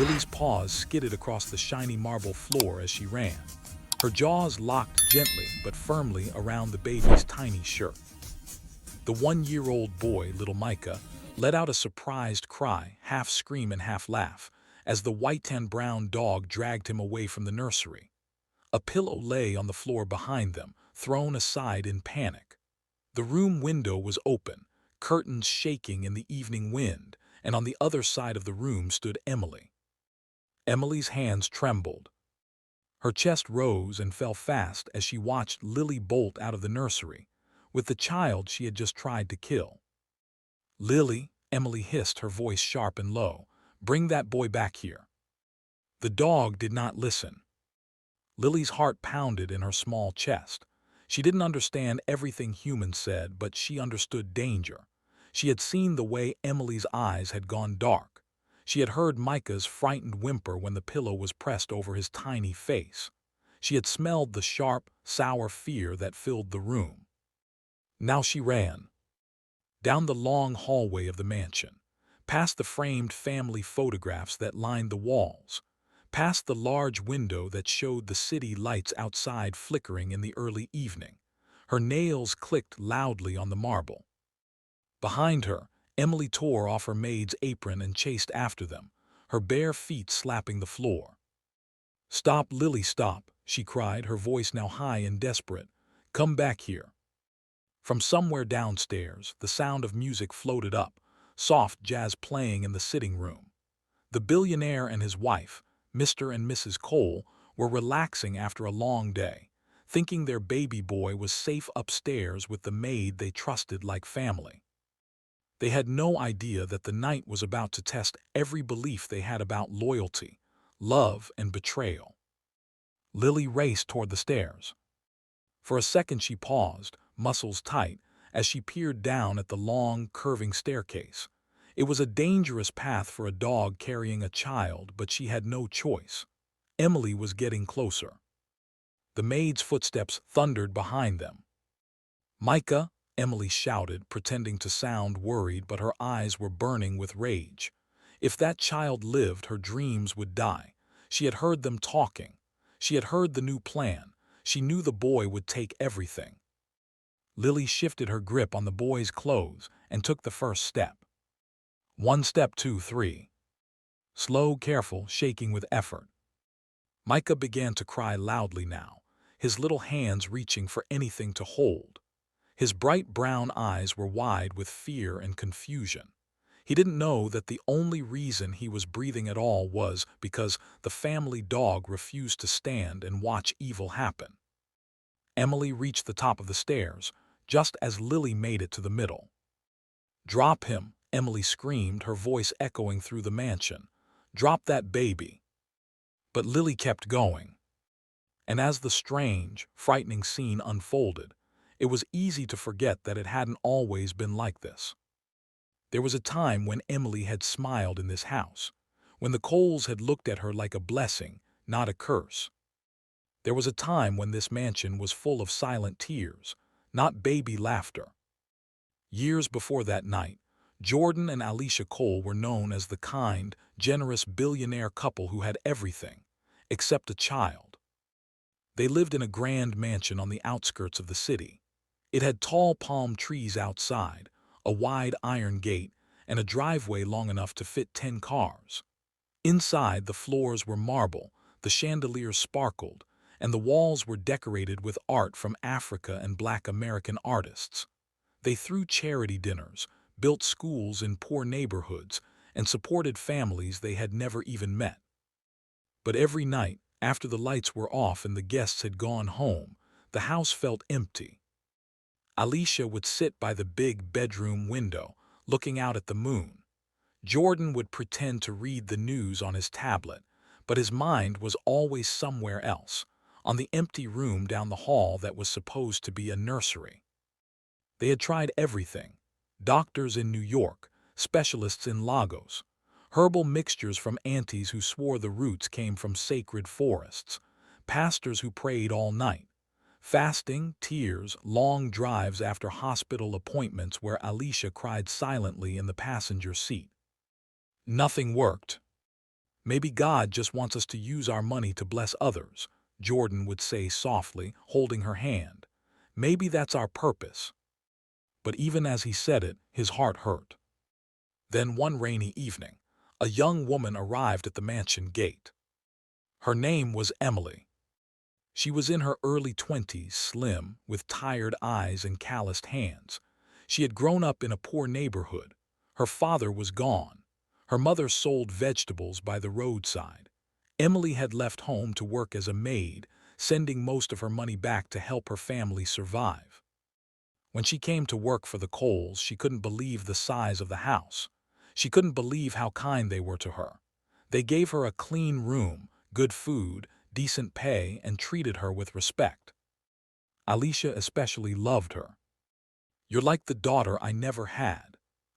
Lily's paws skidded across the shiny marble floor as she ran. Her jaws locked gently but firmly around the baby's tiny shirt. The 1-year-old boy, little Micah, let out a surprised cry, half scream and half laugh, as the white and brown dog dragged him away from the nursery. A pillow lay on the floor behind them, thrown aside in panic. The room window was open, curtains shaking in the evening wind, and on the other side of the room stood Emily. Emily's hands trembled. Her chest rose and fell fast as she watched Lily bolt out of the nursery, with the child she had just tried to kill. "Lily," Emily hissed, her voice sharp and low, "bring that boy back here." The dog did not listen. Lily's heart pounded in her small chest. She didn't understand everything humans said, but she understood danger. She had seen the way Emily's eyes had gone dark. She had heard Micah's frightened whimper when the pillow was pressed over his tiny face. She had smelled the sharp, sour fear that filled the room. Now she ran. Down the long hallway of the mansion, past the framed family photographs that lined the walls, past the large window that showed the city lights outside flickering in the early evening. Her nails clicked loudly on the marble. Behind her, Emily tore off her maid's apron and chased after them, her bare feet slapping the floor. "Stop, Lily, stop," she cried, her voice now high and desperate. "Come back here." From somewhere downstairs, the sound of music floated up, soft jazz playing in the sitting room. The billionaire and his wife, Mr. and Mrs. Cole, were relaxing after a long day, thinking their baby boy was safe upstairs with the maid they trusted like family. They had no idea that the night was about to test every belief they had about loyalty, love, and betrayal. Lily raced toward the stairs. For a second she paused, muscles tight, as she peered down at the long, curving staircase. It was a dangerous path for a dog carrying a child, but she had no choice. Emily was getting closer. The maid's footsteps thundered behind them. "Micah!" Emily shouted, pretending to sound worried, but her eyes were burning with rage. If that child lived, her dreams would die. She had heard them talking. She had heard the new plan. She knew the boy would take everything. Lily shifted her grip on the boy's clothes and took the first step. 1 step, 2, 3. Slow, careful, shaking with effort. Micah began to cry loudly now, his little hands reaching for anything to hold. His bright brown eyes were wide with fear and confusion. He didn't know that the only reason he was breathing at all was because the family dog refused to stand and watch evil happen. Emily reached the top of the stairs, just as Lily made it to the middle. "Drop him," Emily screamed, her voice echoing through the mansion. "Drop that baby." But Lily kept going. And as the strange, frightening scene unfolded, it was easy to forget that it hadn't always been like this. There was a time when Emily had smiled in this house, when the Coles had looked at her like a blessing, not a curse. There was a time when this mansion was full of silent tears, not baby laughter. Years before that night, Jordan and Alicia Cole were known as the kind, generous billionaire couple who had everything, except a child. They lived in a grand mansion on the outskirts of the city. It had tall palm trees outside, a wide iron gate, and a driveway long enough to fit 10 cars. Inside, the floors were marble, the chandeliers sparkled, and the walls were decorated with art from Africa and Black American artists. They threw charity dinners, built schools in poor neighborhoods, and supported families they had never even met. But every night, after the lights were off and the guests had gone home, the house felt empty. Alicia would sit by the big bedroom window, looking out at the moon. Jordan would pretend to read the news on his tablet, but his mind was always somewhere else, on the empty room down the hall that was supposed to be a nursery. They had tried everything: doctors in New York, specialists in Lagos, herbal mixtures from aunties who swore the roots came from sacred forests, pastors who prayed all night, fasting, tears, long drives after hospital appointments where Alicia cried silently in the passenger seat. Nothing worked. Maybe God just wants us to use our money to bless others, Jordan would say softly, holding her hand. Maybe that's our purpose. But even as he said it, his heart hurt. Then one rainy evening, a young woman arrived at the mansion gate. Her name was Emily. She was in her early 20s, slim, with tired eyes and calloused hands. She had grown up in a poor neighborhood. Her father was gone. Her mother sold vegetables by the roadside. Emily had left home to work as a maid, sending most of her money back to help her family survive. When she came to work for the Coles, she couldn't believe the size of the house. She couldn't believe how kind they were to her. They gave her a clean room, good food, decent pay, and treated her with respect. Alicia especially loved her. "You're like the daughter I never had,"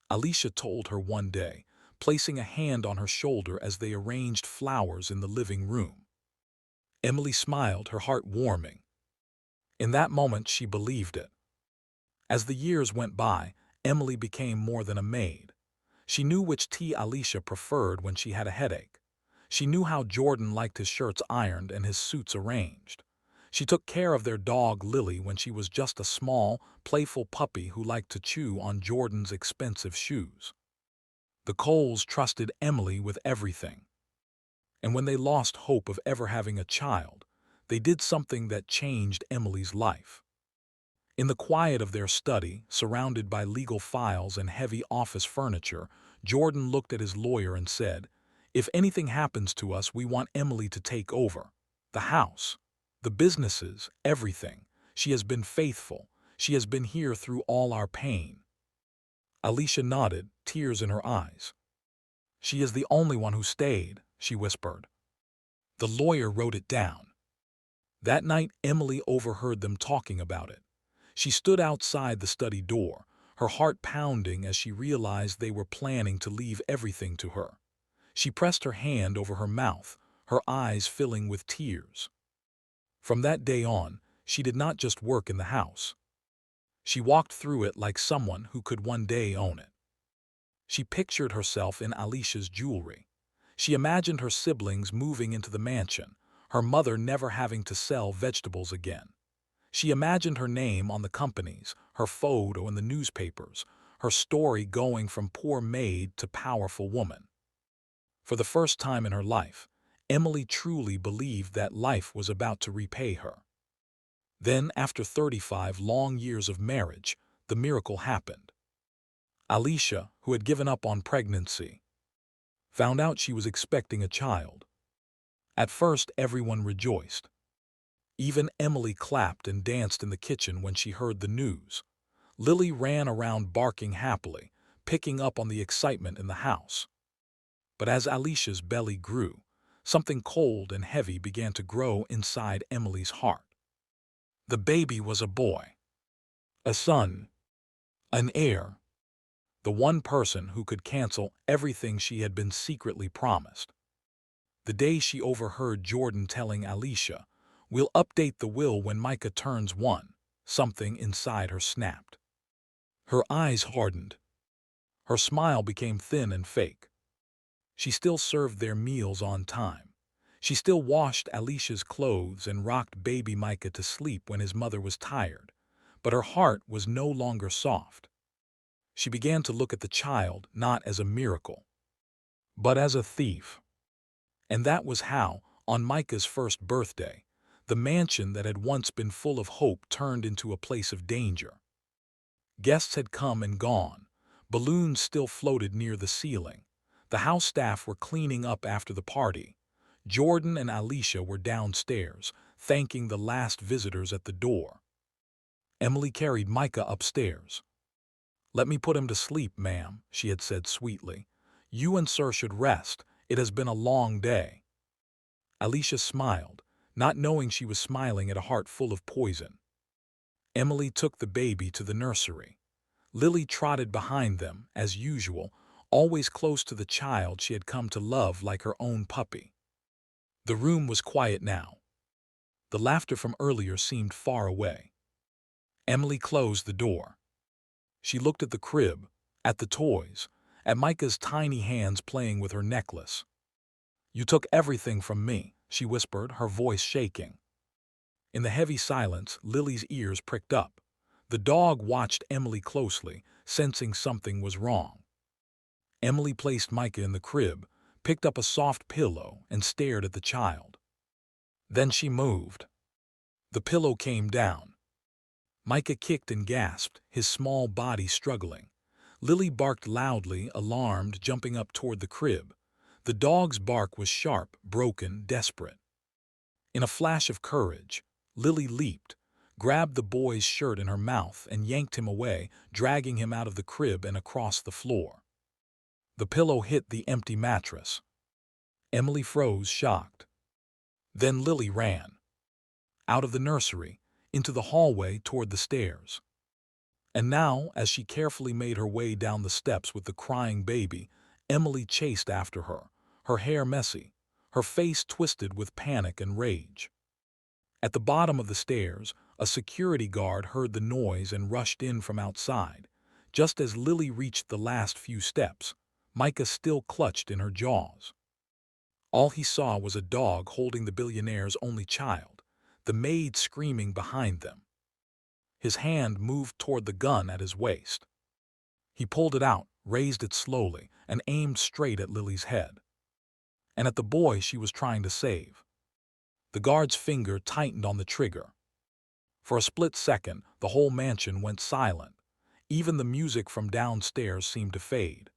Alicia told her one day, placing a hand on her shoulder as they arranged flowers in the living room. Emily smiled, her heart warming. In that moment, she believed it. As the years went by, Emily became more than a maid. She knew which tea Alicia preferred when she had a headache. She knew how Jordan liked his shirts ironed and his suits arranged. She took care of their dog Lily when she was just a small, playful puppy who liked to chew on Jordan's expensive shoes. The Coles trusted Emily with everything. And when they lost hope of ever having a child, they did something that changed Emily's life. In the quiet of their study, surrounded by legal files and heavy office furniture, Jordan looked at his lawyer and said, "If anything happens to us, we want Emily to take over. The house, the businesses, everything. She has been faithful. She has been here through all our pain." Alicia nodded, tears in her eyes. "She is the only one who stayed," she whispered. The lawyer wrote it down. That night, Emily overheard them talking about it. She stood outside the study door, her heart pounding as she realized they were planning to leave everything to her. She pressed her hand over her mouth, her eyes filling with tears. From that day on, she did not just work in the house. She walked through it like someone who could one day own it. She pictured herself in Alicia's jewelry. She imagined her siblings moving into the mansion, her mother never having to sell vegetables again. She imagined her name on the companies, her photo in the newspapers, her story going from poor maid to powerful woman. For the first time in her life, Emily truly believed that life was about to repay her. Then, after 35 long years of marriage, the miracle happened. Alicia, who had given up on pregnancy, found out she was expecting a child. At first, everyone rejoiced. Even Emily clapped and danced in the kitchen when she heard the news. Lily ran around barking happily, picking up on the excitement in the house. But as Alicia's belly grew, something cold and heavy began to grow inside Emily's heart. The baby was a boy, a son, an heir, the one person who could cancel everything she had been secretly promised. The day she overheard Jordan telling Alicia, "We'll update the will when Micah turns 1, something inside her snapped. Her eyes hardened. Her smile became thin and fake. She still served their meals on time. She still washed Alicia's clothes and rocked baby Micah to sleep when his mother was tired. But her heart was no longer soft. She began to look at the child not as a miracle, but as a thief. And that was how, on Micah's first birthday, the mansion that had once been full of hope turned into a place of danger. Guests had come and gone. Balloons still floated near the ceiling. The house staff were cleaning up after the party. Jordan and Alicia were downstairs, thanking the last visitors at the door. Emily carried Micah upstairs. "Let me put him to sleep, ma'am," she had said sweetly. "You and sir should rest. It has been a long day." Alicia smiled, not knowing she was smiling at a heart full of poison. Emily took the baby to the nursery. Lily trotted behind them, as usual, always close to the child she had come to love like her own puppy. The room was quiet now. The laughter from earlier seemed far away. Emily closed the door. She looked at the crib, at the toys, at Micah's tiny hands playing with her necklace. "You took everything from me," she whispered, her voice shaking. In the heavy silence, Lily's ears pricked up. The dog watched Emily closely, sensing something was wrong. Emily placed Micah in the crib, picked up a soft pillow, and stared at the child. Then she moved. The pillow came down. Micah kicked and gasped, his small body struggling. Lily barked loudly, alarmed, jumping up toward the crib. The dog's bark was sharp, broken, desperate. In a flash of courage, Lily leaped, grabbed the boy's shirt in her mouth, and yanked him away, dragging him out of the crib and across the floor. The pillow hit the empty mattress. Emily froze, shocked. Then Lily ran. Out of the nursery, into the hallway toward the stairs. And now, as she carefully made her way down the steps with the crying baby, Emily chased after her, her hair messy, her face twisted with panic and rage. At the bottom of the stairs, a security guard heard the noise and rushed in from outside. Just as Lily reached the last few steps, Micah still clutched in her jaws. All he saw was a dog holding the billionaire's only child, the maid screaming behind them. His hand moved toward the gun at his waist. He pulled it out, raised it slowly, and aimed straight at Lily's head. And at the boy she was trying to save. The guard's finger tightened on the trigger. For a split second, the whole mansion went silent. Even the music from downstairs seemed to fade.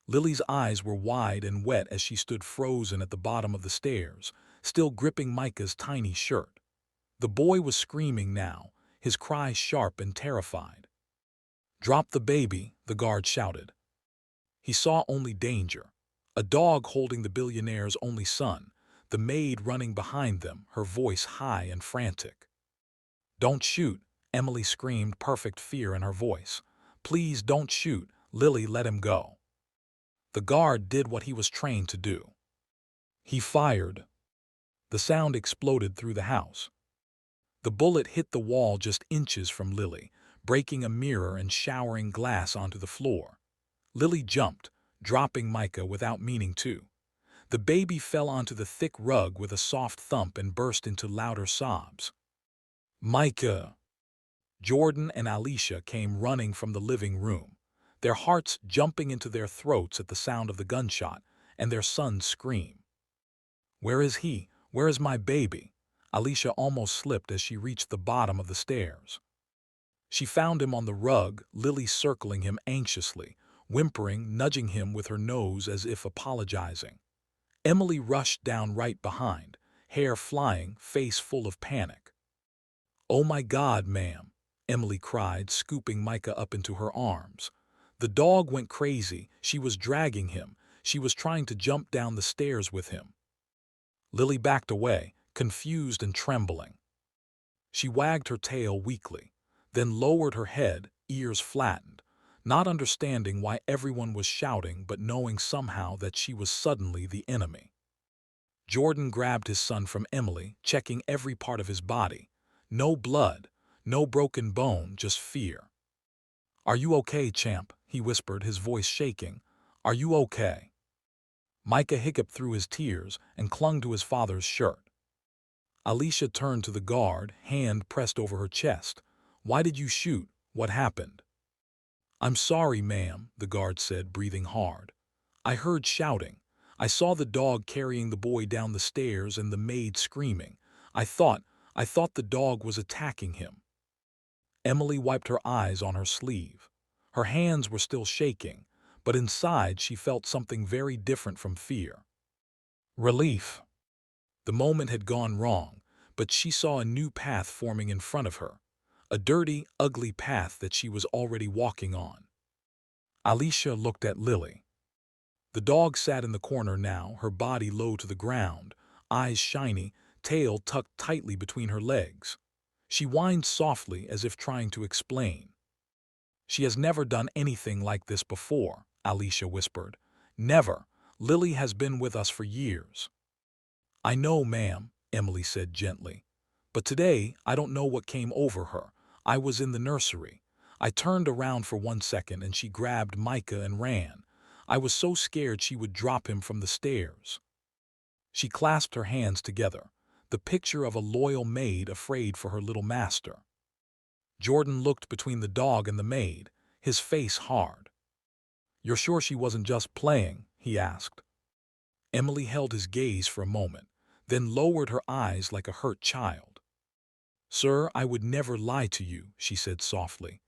Lily's eyes were wide and wet as she stood frozen at the bottom of the stairs, still gripping Micah's tiny shirt. The boy was screaming now, his cry sharp and terrified. "Drop the baby," the guard shouted. He saw only danger. A dog holding the billionaire's only son, the maid running behind them, her voice high and frantic. "Don't shoot," Emily screamed, perfect fear in her voice. "Please don't shoot, Lily, let him go." The guard did what he was trained to do. He fired. The sound exploded through the house. The bullet hit the wall just inches from Lily, breaking a mirror and showering glass onto the floor. Lily jumped, dropping Micah without meaning to. The baby fell onto the thick rug with a soft thump and burst into louder sobs. "Micah!" Jordan and Alicia came running from the living room, their hearts jumping into their throats at the sound of the gunshot and their son's scream. "Where is he? Where is my baby?" Alicia almost slipped as she reached the bottom of the stairs. She found him on the rug, Lily circling him anxiously, whimpering, nudging him with her nose as if apologizing. Emily rushed down right behind, hair flying, face full of panic. "Oh my God, ma'am," Emily cried, scooping Micah up into her arms. The dog went crazy. She was dragging him. She was trying to jump down the stairs with him. Lily backed away, confused and trembling. She wagged her tail weakly, then lowered her head, ears flattened, not understanding why everyone was shouting but knowing somehow that she was suddenly the enemy. Jordan grabbed his son from Emily, checking every part of his body. No blood, no broken bone, just fear. "Are you okay, champ?" he whispered, his voice shaking. "Are you okay?" Micah hiccuped through his tears and clung to his father's shirt. Alicia turned to the guard, hand pressed over her chest. "Why did you shoot? What happened?" "I'm sorry, ma'am," the guard said, breathing hard. "I heard shouting. I saw the dog carrying the boy down the stairs and the maid screaming. I thought the dog was attacking him." Emily wiped her eyes on her sleeve. Her hands were still shaking, but inside she felt something very different from fear. Relief. The moment had gone wrong, but she saw a new path forming in front of her. A dirty, ugly path that she was already walking on. Alicia looked at Lily. The dog sat in the corner now, her body low to the ground, eyes shiny, tail tucked tightly between her legs. She whined softly as if trying to explain. "She has never done anything like this before," Alicia whispered. "Never. Lily has been with us for years." "I know, ma'am," Emily said gently. "But today, I don't know what came over her. I was in the nursery. I turned around for 1 second and she grabbed Micah and ran. I was so scared she would drop him from the stairs." She clasped her hands together, the picture of a loyal maid afraid for her little master. Jordan looked between the dog and the maid, his face hard. "You're sure she wasn't just playing?" he asked. Emily held his gaze for a moment, then lowered her eyes like a hurt child. "Sir, I would never lie to you," she said softly.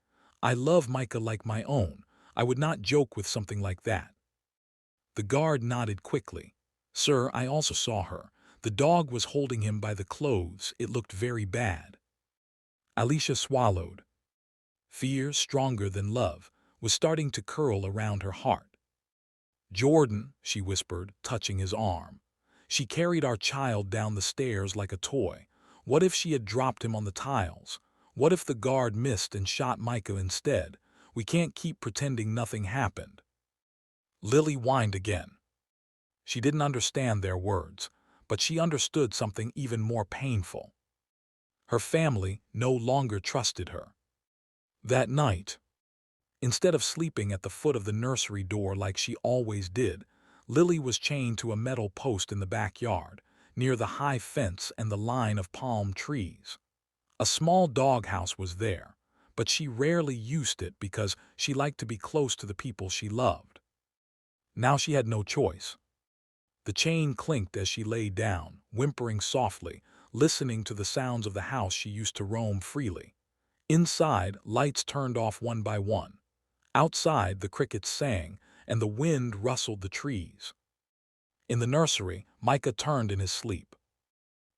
"I love Micah like my own. I would not joke with something like that." The guard nodded quickly. "Sir, I also saw her. The dog was holding him by the clothes. It looked very bad." Alicia swallowed. Fear, stronger than love, was starting to curl around her heart. "Jordan," she whispered, touching his arm. "She carried our child down the stairs like a toy. What if she had dropped him on the tiles? What if the guard missed and shot Micah instead? We can't keep pretending nothing happened." Lily whined again. She didn't understand their words, but she understood something even more painful. Her family no longer trusted her. That night, instead of sleeping at the foot of the nursery door like she always did, Lily was chained to a metal post in the backyard, near the high fence and the line of palm trees. A small doghouse was there, but she rarely used it because she liked to be close to the people she loved. Now she had no choice. The chain clinked as she lay down, whimpering softly, listening to the sounds of the house she used to roam freely. Inside, lights turned off one by one. Outside, the crickets sang, and the wind rustled the trees. In the nursery, Micah turned in his sleep.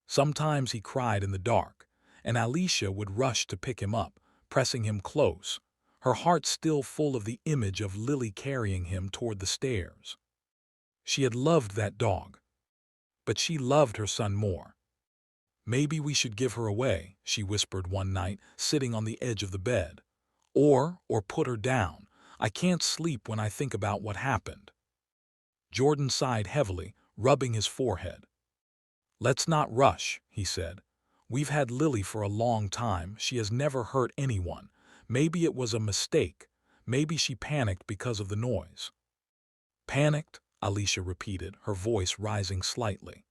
Sometimes he cried in the dark, and Alicia would rush to pick him up, pressing him close, her heart still full of the image of Lily carrying him toward the stairs. She had loved that dog, but she loved her son more. "Maybe we should give her away," she whispered one night, sitting on the edge of the bed. Or put her down. I can't sleep when I think about what happened." Jordan sighed heavily, rubbing his forehead. "Let's not rush," he said. "We've had Lily for a long time. She has never hurt anyone. Maybe it was a mistake. Maybe she panicked because of the noise." "Panicked?" Alicia repeated, her voice rising slightly.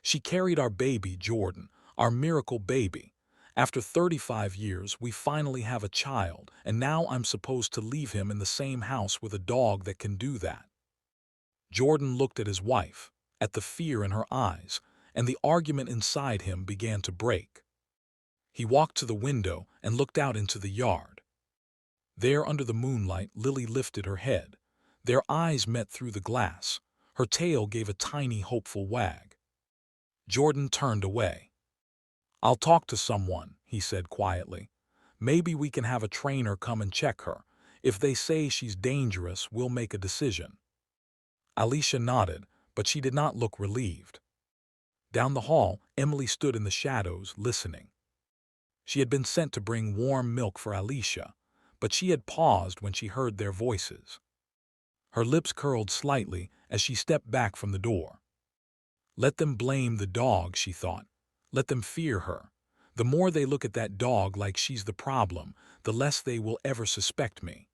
"She carried our baby, Jordan, our miracle baby. After 35 years, we finally have a child, and now I'm supposed to leave him in the same house with a dog that can do that." Jordan looked at his wife, at the fear in her eyes, and the argument inside him began to break. He walked to the window and looked out into the yard. There, under the moonlight, Lily lifted her head. Their eyes met through the glass. Her tail gave a tiny, hopeful wag. Jordan turned away. "I'll talk to someone," he said quietly. "Maybe we can have a trainer come and check her. If they say she's dangerous, we'll make a decision." Alicia nodded, but she did not look relieved. Down the hall, Emily stood in the shadows, listening. She had been sent to bring warm milk for Alicia, but she had paused when she heard their voices. Her lips curled slightly as she stepped back from the door. "Let them blame the dog," she thought. "Let them fear her. The more they look at that dog like she's the problem, the less they will ever suspect me."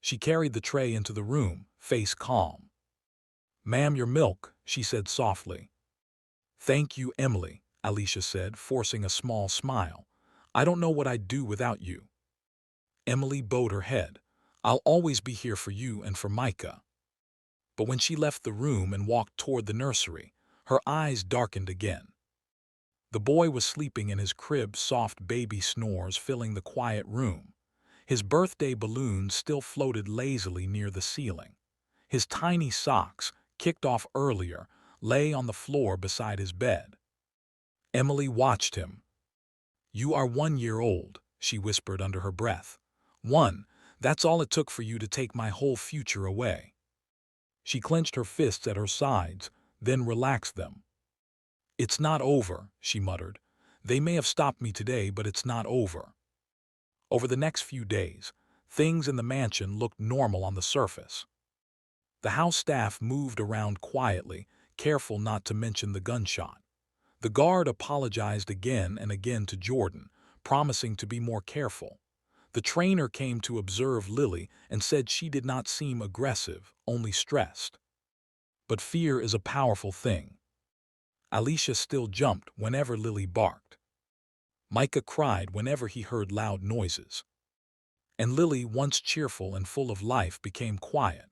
She carried the tray into the room, face calm. "Ma'am, your milk," she said softly. "Thank you, Emily," Alicia said, forcing a small smile. "I don't know what I'd do without you." Emily bowed her head. "I'll always be here for you and for Micah." But when she left the room and walked toward the nursery, her eyes darkened again. The boy was sleeping in his crib, soft baby snores filling the quiet room. His birthday balloon still floated lazily near the ceiling. His tiny socks, kicked off earlier, lay on the floor beside his bed. Emily watched him. "You are 1 year old," she whispered under her breath. "One, that's all it took for you to take my whole future away." She clenched her fists at her sides, then relaxed them. "It's not over," she muttered. "They may have stopped me today, but it's not over." Over the next few days, things in the mansion looked normal on the surface. The house staff moved around quietly, careful not to mention the gunshot. The guard apologized again and again to Jordan, promising to be more careful. The trainer came to observe Lily and said she did not seem aggressive, only stressed. But fear is a powerful thing. Alicia still jumped whenever Lily barked. Micah cried whenever he heard loud noises. And Lily, once cheerful and full of life, became quiet.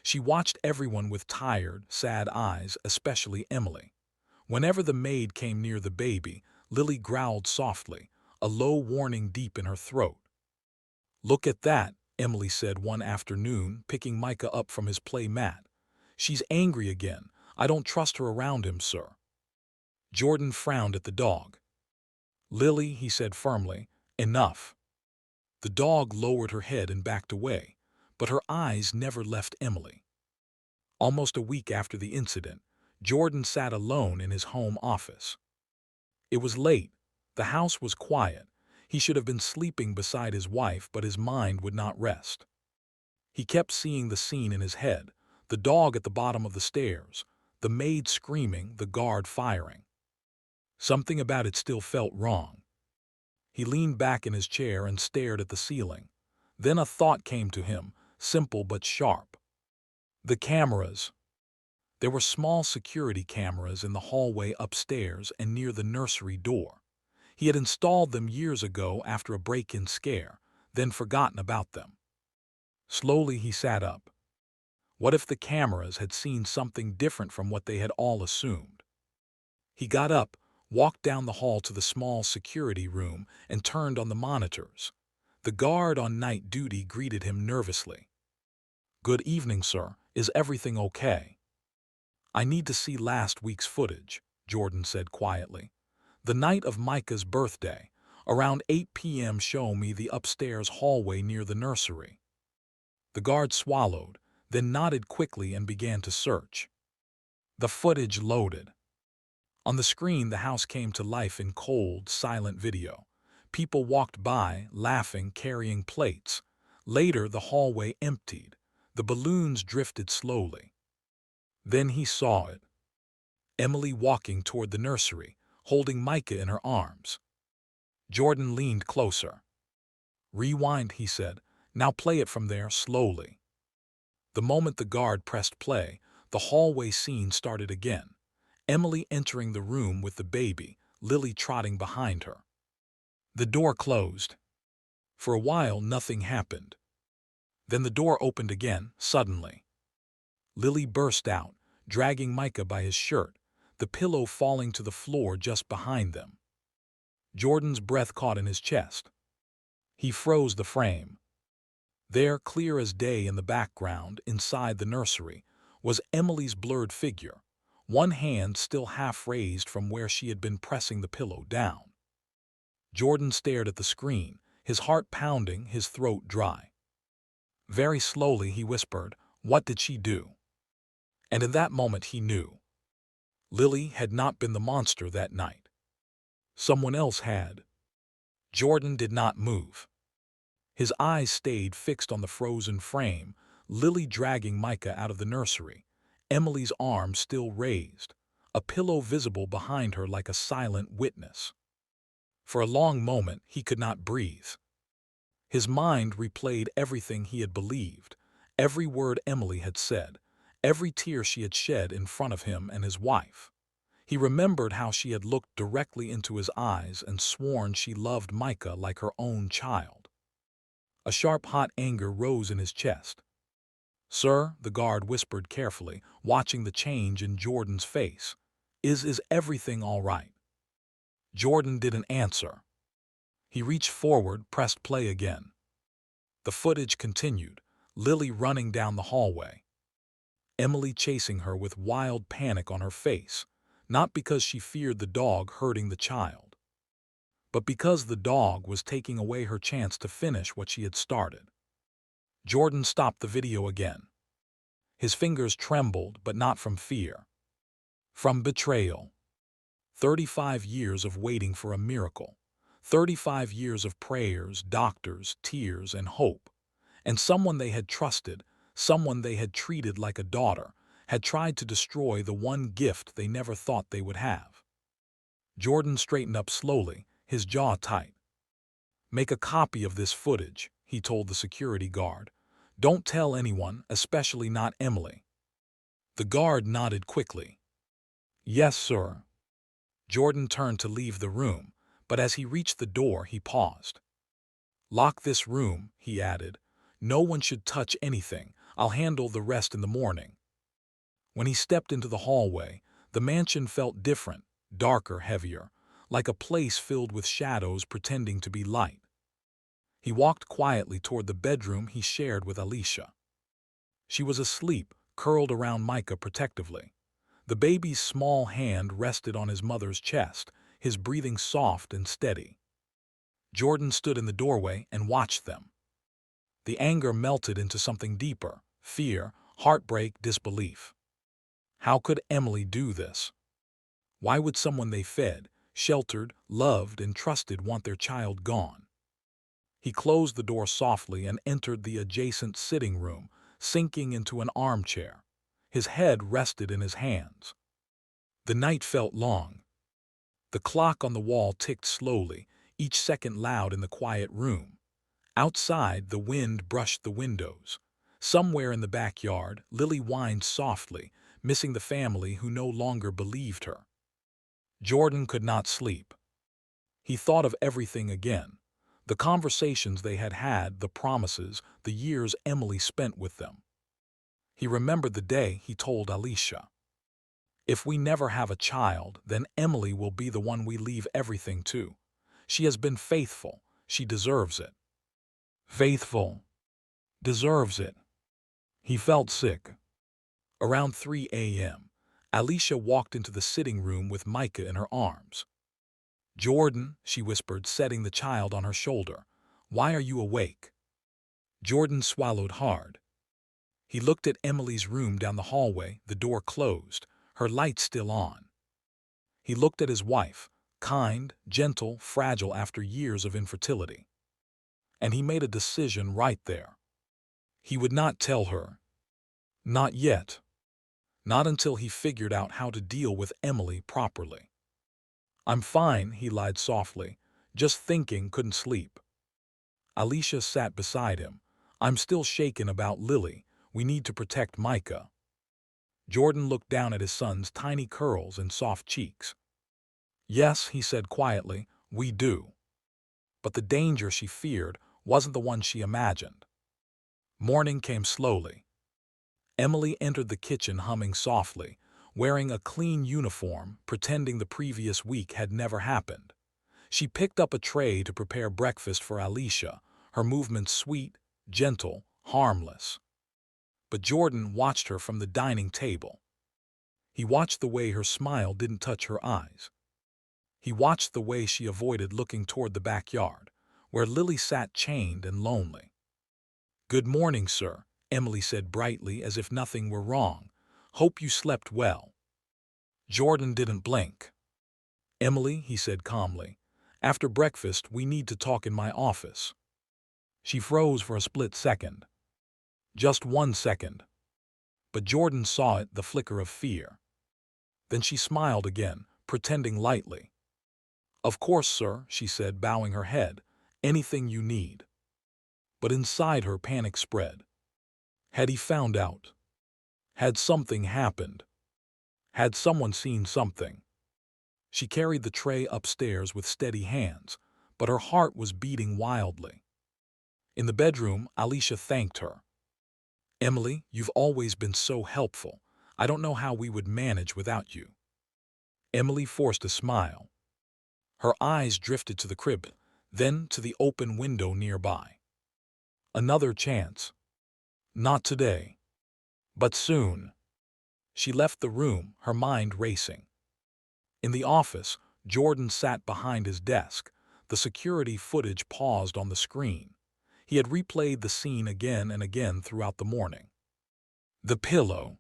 She watched everyone with tired, sad eyes, especially Emily. Whenever the maid came near the baby, Lily growled softly, a low warning deep in her throat. "Look at that," Emily said one afternoon, picking Micah up from his play mat. "She's angry again. I don't trust her around him, sir." Jordan frowned at the dog. "Lily," he said firmly, "enough." The dog lowered her head and backed away, but her eyes never left Emily. Almost a week after the incident, Jordan sat alone in his home office. It was late. The house was quiet. He should have been sleeping beside his wife, but his mind would not rest. He kept seeing the scene in his head, the dog at the bottom of the stairs, the maid screaming, the guard firing. Something about it still felt wrong. He leaned back in his chair and stared at the ceiling. Then a thought came to him, simple but sharp. The cameras. There were small security cameras in the hallway upstairs and near the nursery door. He had installed them years ago after a break-in scare, then forgotten about them. Slowly he sat up. What if the cameras had seen something different from what they had all assumed? He got up, walked down the hall to the small security room, and turned on the monitors. The guard on night duty greeted him nervously. "Good evening, sir. Is everything okay?" "I need to see last week's footage," Jordan said quietly. "The night of Micah's birthday, around 8 p.m. Show me the upstairs hallway near the nursery." The guard swallowed, then nodded quickly and began to search. The footage loaded. On the screen, the house came to life in cold, silent video. People walked by, laughing, carrying plates. Later, the hallway emptied. The balloons drifted slowly. Then he saw it. Emily walking toward the nursery, holding Micah in her arms. Jordan leaned closer. "Rewind," he said. "Now play it from there, slowly." The moment the guard pressed play, the hallway scene started again. Emily entering the room with the baby, Lily trotting behind her. The door closed. For a while, nothing happened. Then the door opened again, suddenly. Lily burst out, dragging Micah by his shirt, the pillow falling to the floor just behind them. Jordan's breath caught in his chest. He froze the frame. There, clear as day in the background, inside the nursery, was Emily's blurred figure, one hand still half raised from where she had been pressing the pillow down. Jordan stared at the screen, his heart pounding, his throat dry. Very slowly he whispered, "What did she do?" And in that moment he knew. Lily had not been the monster that night. Someone else had. Jordan did not move. His eyes stayed fixed on the frozen frame, Lily dragging Micah out of the nursery, Emily's arm still raised, a pillow visible behind her like a silent witness. For a long moment he could not breathe. His mind replayed everything he had believed, every word Emily had said, every tear she had shed in front of him and his wife. He remembered how she had looked directly into his eyes and sworn she loved Micah like her own child. A sharp, hot anger rose in his chest. "Sir," the guard whispered carefully, watching the change in Jordan's face. Is everything all right?" Jordan didn't answer. He reached forward, pressed play again. The footage continued, Lily running down the hallway. Emily chasing her with wild panic on her face, not because she feared the dog hurting the child, but because the dog was taking away her chance to finish what she had started. Jordan stopped the video again. His fingers trembled, but not from fear. From betrayal. 35 years of waiting for a miracle. 35 years of prayers, doctors, tears, and hope. And someone they had trusted, someone they had treated like a daughter, had tried to destroy the one gift they never thought they would have. Jordan straightened up slowly, his jaw tight. "Make a copy of this footage," he told the security guard. "Don't tell anyone, especially not Emily." The guard nodded quickly. "Yes, sir." Jordan turned to leave the room, but as he reached the door, he paused. "Lock this room," he added. "No one should touch anything. I'll handle the rest in the morning." When he stepped into the hallway, the mansion felt different, darker, heavier, like a place filled with shadows pretending to be light. He walked quietly toward the bedroom he shared with Alicia. She was asleep, curled around Micah protectively. The baby's small hand rested on his mother's chest, his breathing soft and steady. Jordan stood in the doorway and watched them. The anger melted into something deeper: fear, heartbreak, disbelief. How could Emily do this? Why would someone they fed, sheltered, loved, and trusted want their child gone? He closed the door softly and entered the adjacent sitting room, sinking into an armchair. His head rested in his hands. The night felt long. The clock on the wall ticked slowly, each second loud in the quiet room. Outside, the wind brushed the windows. Somewhere in the backyard, Lily whined softly, missing the family who no longer believed her. Jordan could not sleep. He thought of everything again: the conversations they had had, the promises, the years Emily spent with them. He remembered the day he told Alicia, "If we never have a child, then Emily will be the one we leave everything to. She has been faithful. She deserves it." Faithful. Deserves it. He felt sick. Around 3 a.m., Alicia walked into the sitting room with Micah in her arms. "Jordan," she whispered, setting the child on her shoulder, "why are you awake?" Jordan swallowed hard. He looked at Emily's room down the hallway, the door closed, her light still on. He looked at his wife, kind, gentle, fragile after years of infertility. And he made a decision right there. He would not tell her. Not yet. Not until he figured out how to deal with Emily properly. "I'm fine," he lied softly. "Just thinking, couldn't sleep." Alicia sat beside him. "I'm still shaken about Lily. We need to protect Micah." Jordan looked down at his son's tiny curls and soft cheeks. "Yes," he said quietly, "we do." But the danger she feared wasn't the one she imagined. Morning came slowly. Emily entered the kitchen humming softly, wearing a clean uniform, pretending the previous week had never happened. She picked up a tray to prepare breakfast for Alicia, her movements sweet, gentle, harmless. But Jordan watched her from the dining table. He watched the way her smile didn't touch her eyes. He watched the way she avoided looking toward the backyard, where Lily sat chained and lonely. "Good morning, sir," Emily said brightly as if nothing were wrong. "Hope you slept well." Jordan didn't blink. "Emily," he said calmly, "after breakfast we need to talk in my office." She froze for a split second. Just 1 second. But Jordan saw it, the flicker of fear. Then she smiled again, pretending lightly. "Of course, sir," she said, bowing her head. "Anything you need." But inside her, panic spread. Had he found out? Had something happened? Had someone seen something? She carried the tray upstairs with steady hands, but her heart was beating wildly. In the bedroom, Alicia thanked her. "Emily, you've always been so helpful. I don't know how we would manage without you." Emily forced a smile. Her eyes drifted to the crib, then to the open window nearby. Another chance. Not today. But soon. She left the room, her mind racing. In the office, Jordan sat behind his desk. The security footage paused on the screen. He had replayed the scene again and again throughout the morning. The pillow.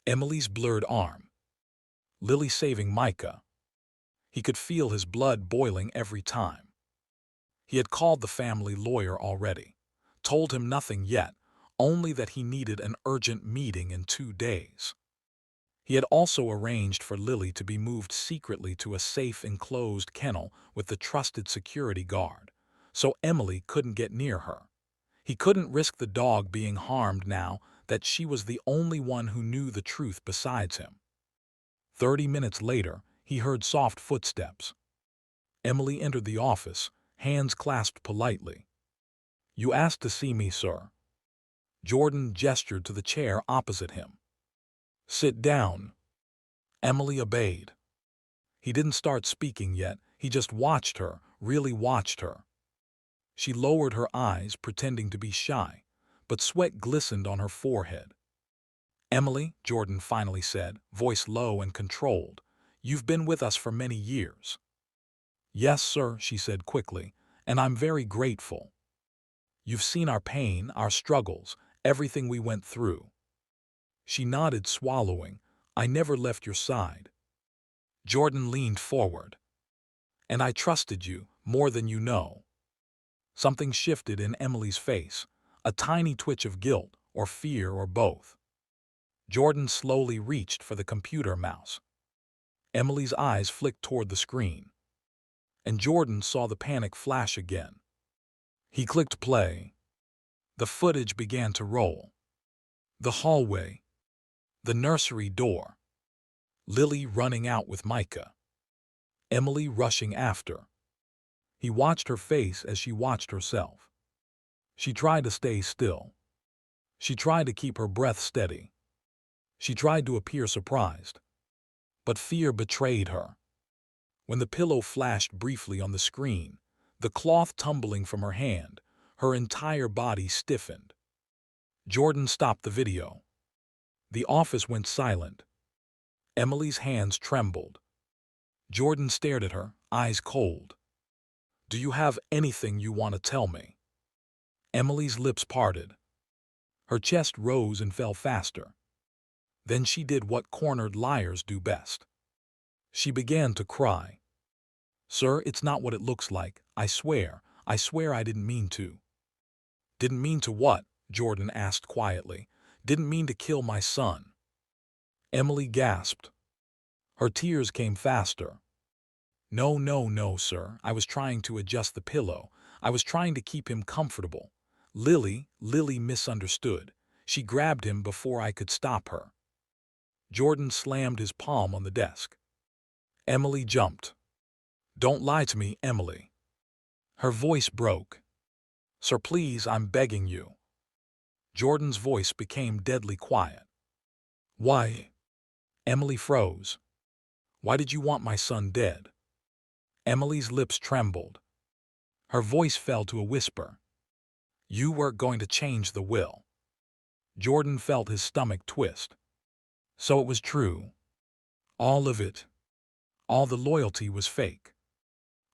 Emily's blurred arm. Lily saving Micah. He could feel his blood boiling every time. He had called the family lawyer already. Told him nothing yet, only that he needed an urgent meeting in 2 days. He had also arranged for Lily to be moved secretly to a safe enclosed kennel with the trusted security guard, so Emily couldn't get near her. He couldn't risk the dog being harmed now that she was the only one who knew the truth besides him. 30 minutes later, He heard soft footsteps. Emily entered the office, hands clasped politely. "You asked to see me, sir." Jordan gestured to the chair opposite him. "Sit down." Emily obeyed. He didn't start speaking yet, he just watched her, really watched her. She lowered her eyes, pretending to be shy, but sweat glistened on her forehead. "Emily," Jordan finally said, voice low and controlled, "you've been with us for many years." "Yes, sir," she said quickly, "and I'm very grateful. You've seen our pain, our struggles, everything we went through." She nodded, swallowing. "I never left your side." Jordan leaned forward. "And I trusted you, more than you know." Something shifted in Emily's face, a tiny twitch of guilt, or fear, or both. Jordan slowly reached for the computer mouse. Emily's eyes flicked toward the screen, and Jordan saw the panic flash again. He clicked play. The footage began to roll. The hallway. The nursery door. Lily running out with Micah. Emily rushing after. He watched her face as she watched herself. She tried to stay still. She tried to keep her breath steady. She tried to appear surprised. But fear betrayed her. When the pillow flashed briefly on the screen, the cloth tumbling from her hand, her entire body stiffened. Jordan stopped the video. The office went silent. Emily's hands trembled. Jordan stared at her, eyes cold. "Do you have anything you want to tell me?" Emily's lips parted. Her chest rose and fell faster. Then she did what cornered liars do best. She began to cry. "Sir, it's not what it looks like. I swear I didn't mean to." "Didn't mean to what?" Jordan asked quietly. "Didn't mean to kill my son." Emily gasped. Her tears came faster. "No, no, no, sir. I was trying to adjust the pillow. I was trying to keep him comfortable." Lily misunderstood. She grabbed him before I could stop her. Jordan slammed his palm on the desk. Emily jumped. "Don't lie to me, Emily." Her voice broke. "Sir, please, I'm begging you." Jordan's voice became deadly quiet. "Why?" Emily froze. "Why did you want my son dead?" Emily's lips trembled. Her voice fell to a whisper. "You were going to change the will." Jordan felt his stomach twist. So it was true. All of it. All the loyalty was fake.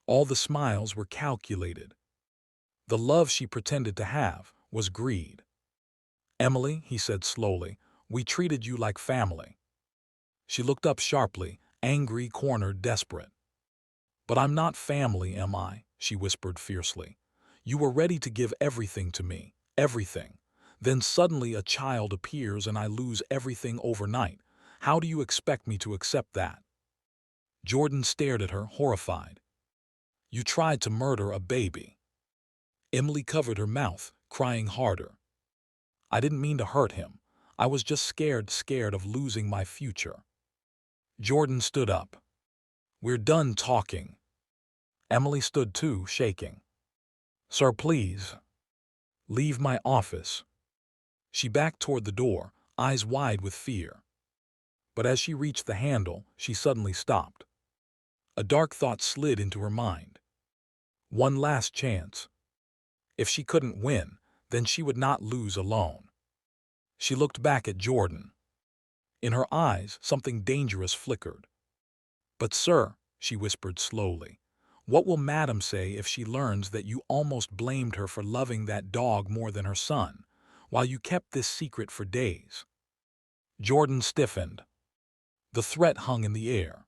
All the smiles were calculated. The love she pretended to have was greed. "Emily," he said slowly, "we treated you like family." She looked up sharply, angry, cornered, desperate. "But I'm not family, am I?" she whispered fiercely. "You were ready to give everything to me, everything. Then suddenly a child appears and I lose everything overnight. How do you expect me to accept that?" Jordan stared at her, horrified. "You tried to murder a baby." Emily covered her mouth, crying harder. "I didn't mean to hurt him. I was just scared of losing my future." Jordan stood up. "We're done talking." Emily stood too, shaking. "Sir, please. Leave my office." She backed toward the door, eyes wide with fear. But as she reached the handle, she suddenly stopped. A dark thought slid into her mind. One last chance. If she couldn't win, then she would not lose alone. She looked back at Jordan. In her eyes, something dangerous flickered. "But sir," she whispered slowly, "what will Madam say if she learns that you almost blamed her for loving that dog more than her son, while you kept this secret for days?" Jordan stiffened. The threat hung in the air.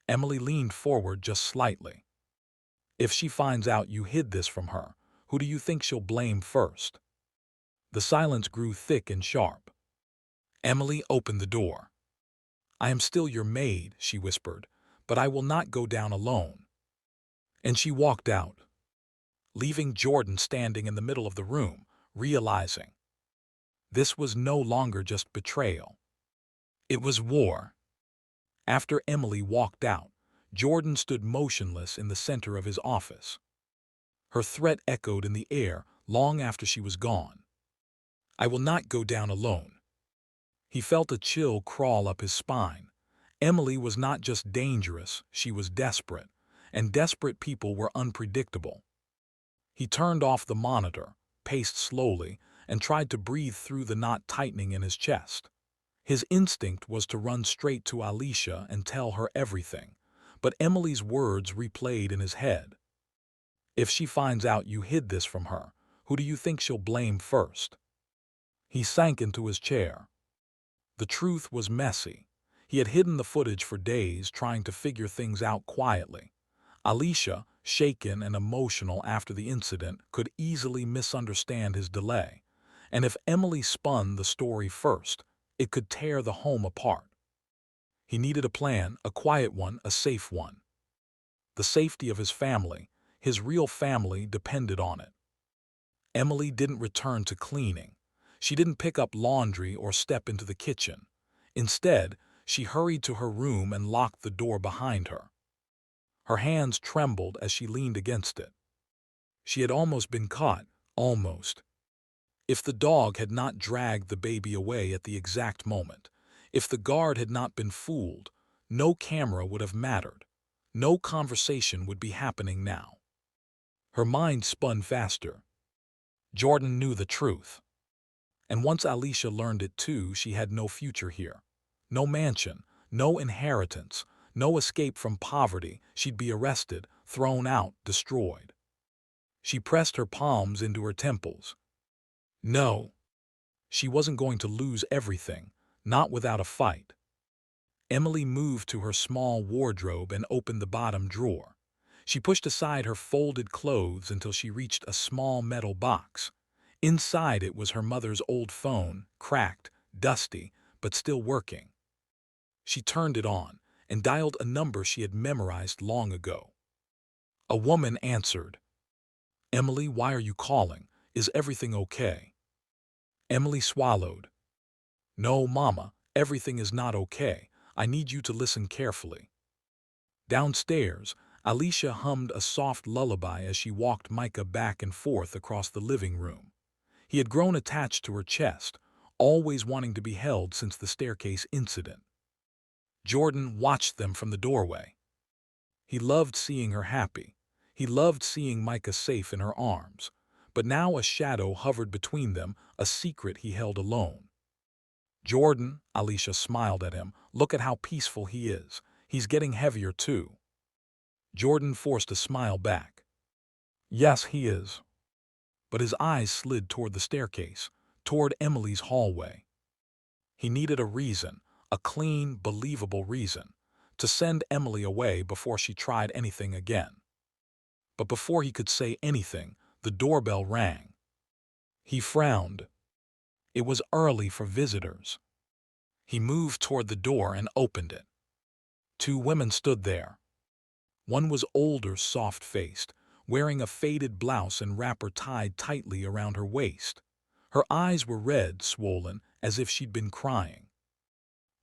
Emily leaned forward just slightly. "If she finds out you hid this from her, who do you think she'll blame first?" The silence grew thick and sharp. Emily opened the door. "I am still your maid," she whispered, "but I will not go down alone." And she walked out, leaving Jordan standing in the middle of the room, realizing this was no longer just betrayal. It was war. After Emily walked out, Jordan stood motionless in the center of his office. Her threat echoed in the air long after she was gone. "I will not go down alone." He felt a chill crawl up his spine. Emily was not just dangerous, she was desperate, and desperate people were unpredictable. He turned off the monitor, paced slowly, and tried to breathe through the knot tightening in his chest. His instinct was to run straight to Alicia and tell her everything, but Emily's words replayed in his head. "If she finds out you hid this from her, who do you think she'll blame first?" He sank into his chair. The truth was messy. He had hidden the footage for days, trying to figure things out quietly. Alicia, shaken and emotional after the incident, could easily misunderstand his delay. And if Emily spun the story first, it could tear the home apart. He needed a plan, a quiet one, a safe one. The safety of his family, his real family, depended on it. Emily didn't return to cleaning. She didn't pick up laundry or step into the kitchen. Instead, she hurried to her room and locked the door behind her. Her hands trembled as she leaned against it. She had almost been caught, almost. If the dog had not dragged the baby away at the exact moment, if the guard had not been fooled, no camera would have mattered. No conversation would be happening now. Her mind spun faster. Jordan knew the truth. And once Alicia learned it too, she had no future here. No mansion, no inheritance, no escape from poverty. She'd be arrested, thrown out, destroyed. She pressed her palms into her temples. No, she wasn't going to lose everything, not without a fight. Emily moved to her small wardrobe and opened the bottom drawer. She pushed aside her folded clothes until she reached a small metal box. Inside it was her mother's old phone, cracked, dusty, but still working. She turned it on and dialed a number she had memorized long ago. A woman answered. "Emily, why are you calling? Is everything okay?" Emily swallowed. "No, Mama, everything is not okay. I need you to listen carefully." Downstairs, Alicia hummed a soft lullaby as she walked Micah back and forth across the living room. He had grown attached to her chest, always wanting to be held since the staircase incident. Jordan watched them from the doorway. He loved seeing her happy. He loved seeing Micah safe in her arms. But now a shadow hovered between them, a secret he held alone. "Jordan," Alicia smiled at him, "look at how peaceful he is. He's getting heavier too." Jordan forced a smile back. "Yes, he is." But his eyes slid toward the staircase, toward Emily's hallway. He needed a reason, a clean, believable reason, to send Emily away before she tried anything again. But before he could say anything, the doorbell rang. He frowned. It was early for visitors. He moved toward the door and opened it. Two women stood there. One was older, soft-faced, wearing a faded blouse and wrapper tied tightly around her waist. Her eyes were red, swollen, as if she'd been crying.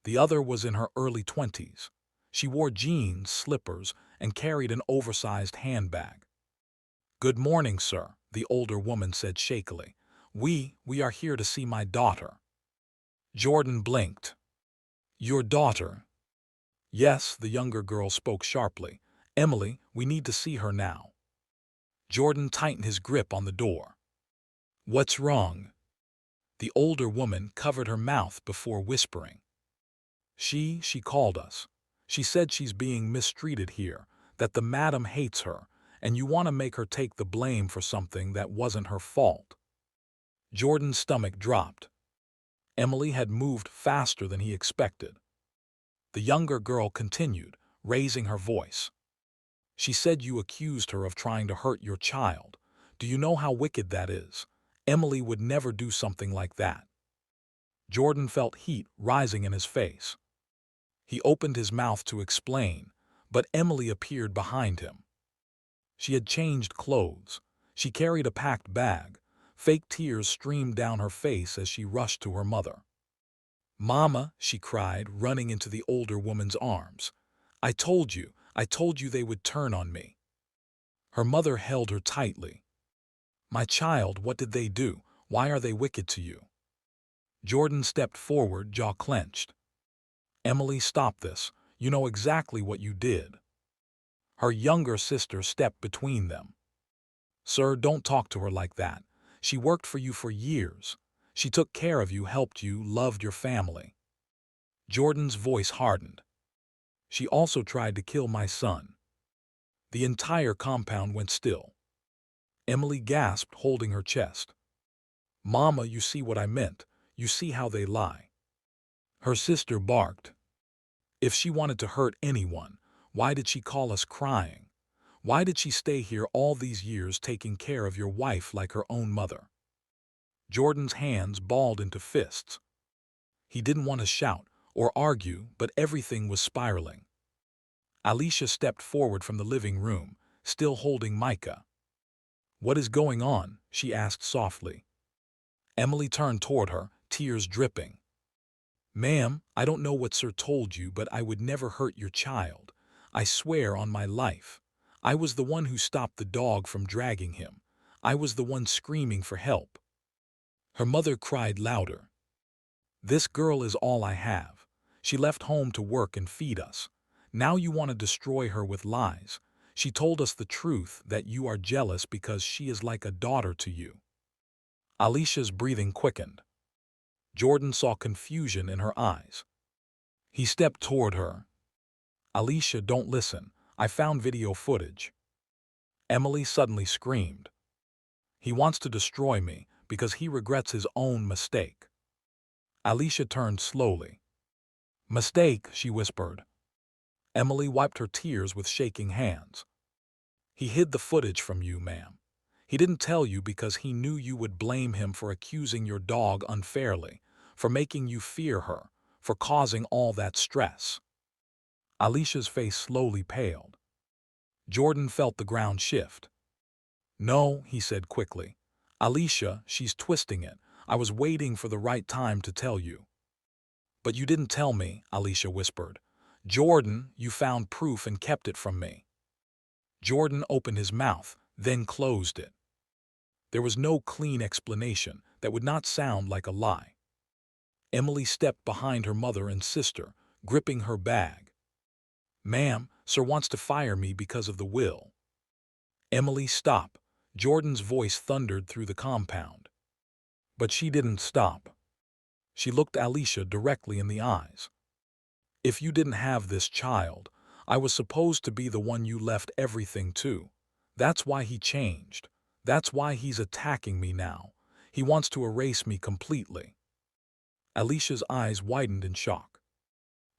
The other was in her early 20s. She wore jeans, slippers, and carried an oversized handbag. "Good morning, sir," the older woman said shakily. We are here to see my daughter." Jordan blinked. "Your daughter?" "Yes," the younger girl spoke sharply. "Emily, we need to see her now." Jordan tightened his grip on the door. "What's wrong?" The older woman covered her mouth before whispering. She called us. She said she's being mistreated here, that the madam hates her, and you want to make her take the blame for something that wasn't her fault." Jordan's stomach dropped. Emily had moved faster than he expected. The younger girl continued, raising her voice. "She said you accused her of trying to hurt your child. Do you know how wicked that is? Emily would never do something like that." Jordan felt heat rising in his face. He opened his mouth to explain, but Emily appeared behind him. She had changed clothes. She carried a packed bag. Fake tears streamed down her face as she rushed to her mother. "Mama," she cried, running into the older woman's arms. I told you they would turn on me." Her mother held her tightly. "My child, what did they do? Why are they wicked to you?" Jordan stepped forward, jaw clenched. "Emily, stop this. You know exactly what you did." Her younger sister stepped between them. "Sir, don't talk to her like that. She worked for you for years. She took care of you, helped you, loved your family." Jordan's voice hardened. "She also tried to kill my son." The entire compound went still. Emily gasped, holding her chest. "Mama, you see what I meant. You see how they lie." Her sister barked. "If she wanted to hurt anyone, why did she call us crying? Why did she stay here all these years taking care of your wife like her own mother?" Jordan's hands balled into fists. He didn't want to shout or argue, but everything was spiraling. Alicia stepped forward from the living room, still holding Micah. "What is going on?" she asked softly. Emily turned toward her, tears dripping. "Ma'am, I don't know what Sir told you, but I would never hurt your child. I swear on my life. I was the one who stopped the dog from dragging him. I was the one screaming for help." Her mother cried louder. "This girl is all I have. She left home to work and feed us. Now you want to destroy her with lies. She told us the truth, that you are jealous because she is like a daughter to you." Alicia's breathing quickened. Jordan saw confusion in her eyes. He stepped toward her. "Alicia, don't listen. I found video footage." Emily suddenly screamed. "He wants to destroy me because he regrets his own mistake." Alicia turned slowly. "Mistake," she whispered. Emily wiped her tears with shaking hands. "He hid the footage from you, ma'am. He didn't tell you because he knew you would blame him for accusing your dog unfairly, for making you fear her, for causing all that stress." Alicia's face slowly paled. Jordan felt the ground shift. "No," he said quickly. "Alicia, she's twisting it. I was waiting for the right time to tell you." "But you didn't tell me," Alicia whispered. "Jordan, you found proof and kept it from me." Jordan opened his mouth, then closed it. There was no clean explanation that would not sound like a lie. Emily stepped behind her mother and sister, gripping her bag. "Ma'am, Sir wants to fire me because of the will." "Emily, stop." Jordan's voice thundered through the compound. But she didn't stop. She looked Alicia directly in the eyes. "If you didn't have this child, I was supposed to be the one you left everything to. That's why he changed. That's why he's attacking me now. He wants to erase me completely." Alicia's eyes widened in shock.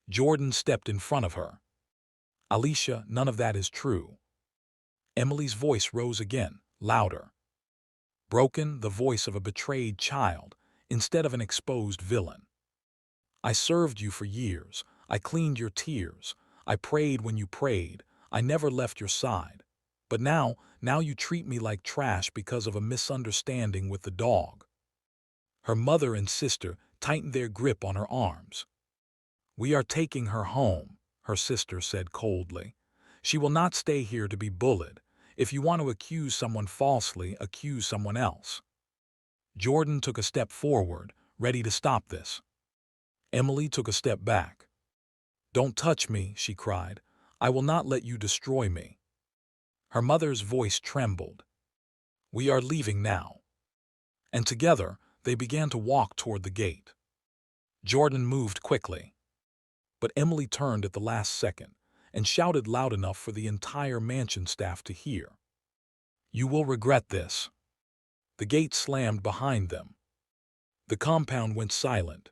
Jordan stepped in front of her. "Alicia, none of that is true." Emily's voice rose again, louder. Broken, the voice of a betrayed child, instead of an exposed villain. "I served you for years. I cleaned your tears. I prayed when you prayed. I never left your side. But now you treat me like trash because of a misunderstanding with the dog." Her mother and sister tightened their grip on her arms. "We are taking her home," her sister said coldly. "She will not stay here to be bullied. If you want to accuse someone falsely, accuse someone else." Jordan took a step forward, ready to stop this. Emily took a step back. "Don't touch me," she cried. "I will not let you destroy me." Her mother's voice trembled. "We are leaving now." And together, they began to walk toward the gate. Jordan moved quickly. But Emily turned at the last second and shouted loud enough for the entire mansion staff to hear. "You will regret this." The gate slammed behind them. The compound went silent.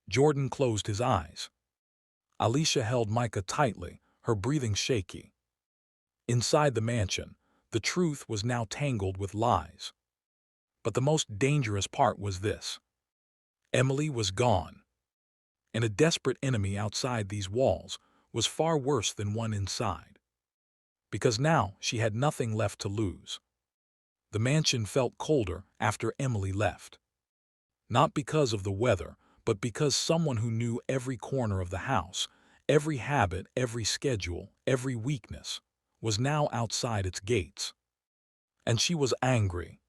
Jordan closed his eyes. Alicia held Micah tightly, her breathing shaky. Inside the mansion, the truth was now tangled with lies. But the most dangerous part was this. Emily was gone. And a desperate enemy outside these walls was far worse than one inside. Because now she had nothing left to lose. The mansion felt colder after Emily left. Not because of the weather, but because someone who knew every corner of the house, every habit, every schedule, every weakness, was now outside its gates. And she was angry.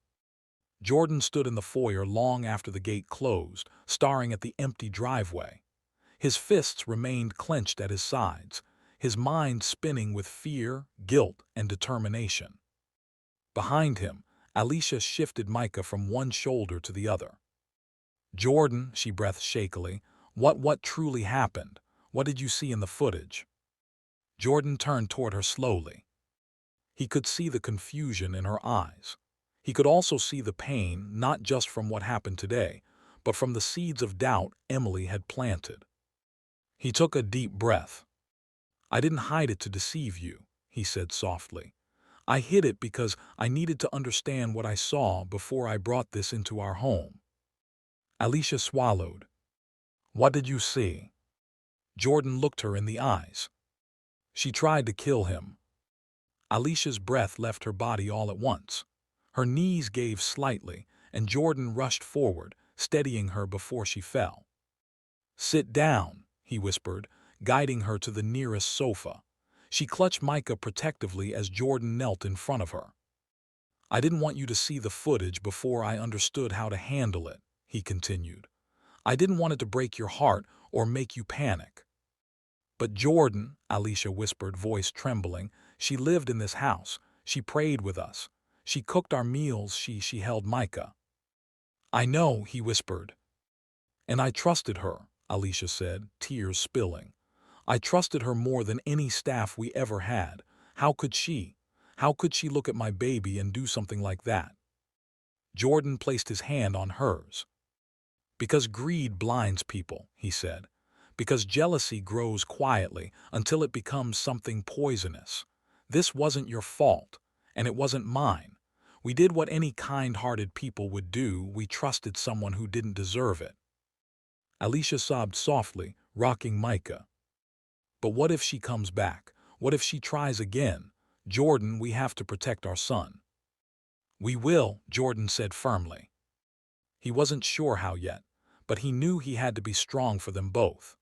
Jordan stood in the foyer long after the gate closed, staring at the empty driveway. His fists remained clenched at his sides, his mind spinning with fear, guilt, and determination. Behind him, Alicia shifted Micah from one shoulder to the other. "Jordan," she breathed shakily, what truly happened? What did you see in the footage?" Jordan turned toward her slowly. He could see the confusion in her eyes. He could also see the pain, not just from what happened today, but from the seeds of doubt Emily had planted. He took a deep breath. "I didn't hide it to deceive you," he said softly. "I hid it because I needed to understand what I saw before I brought this into our home." Alicia swallowed. "What did you see?" Jordan looked her in the eyes. "She tried to kill him." Alicia's breath left her body all at once. Her knees gave slightly, and Jordan rushed forward, steadying her before she fell. "Sit down," he whispered, guiding her to the nearest sofa. She clutched Micah protectively as Jordan knelt in front of her. "I didn't want you to see the footage before I understood how to handle it," he continued. "I didn't want it to break your heart or make you panic." "But Jordan," Alicia whispered, voice trembling, "she lived in this house. She prayed with us. She cooked our meals. She held Micah." "I know," he whispered. "And I trusted her," Alicia said, tears spilling. "I trusted her more than any staff we ever had. How could she? How could she look at my baby and do something like that?" Jordan placed his hand on hers. "Because greed blinds people," he said. "Because jealousy grows quietly until it becomes something poisonous. This wasn't your fault, and it wasn't mine. We did what any kind-hearted people would do. We trusted someone who didn't deserve it." Alicia sobbed softly, rocking Micah. "But what if she comes back? What if she tries again? Jordan, we have to protect our son." "We will," Jordan said firmly. He wasn't sure how yet, but he knew he had to be strong for them both.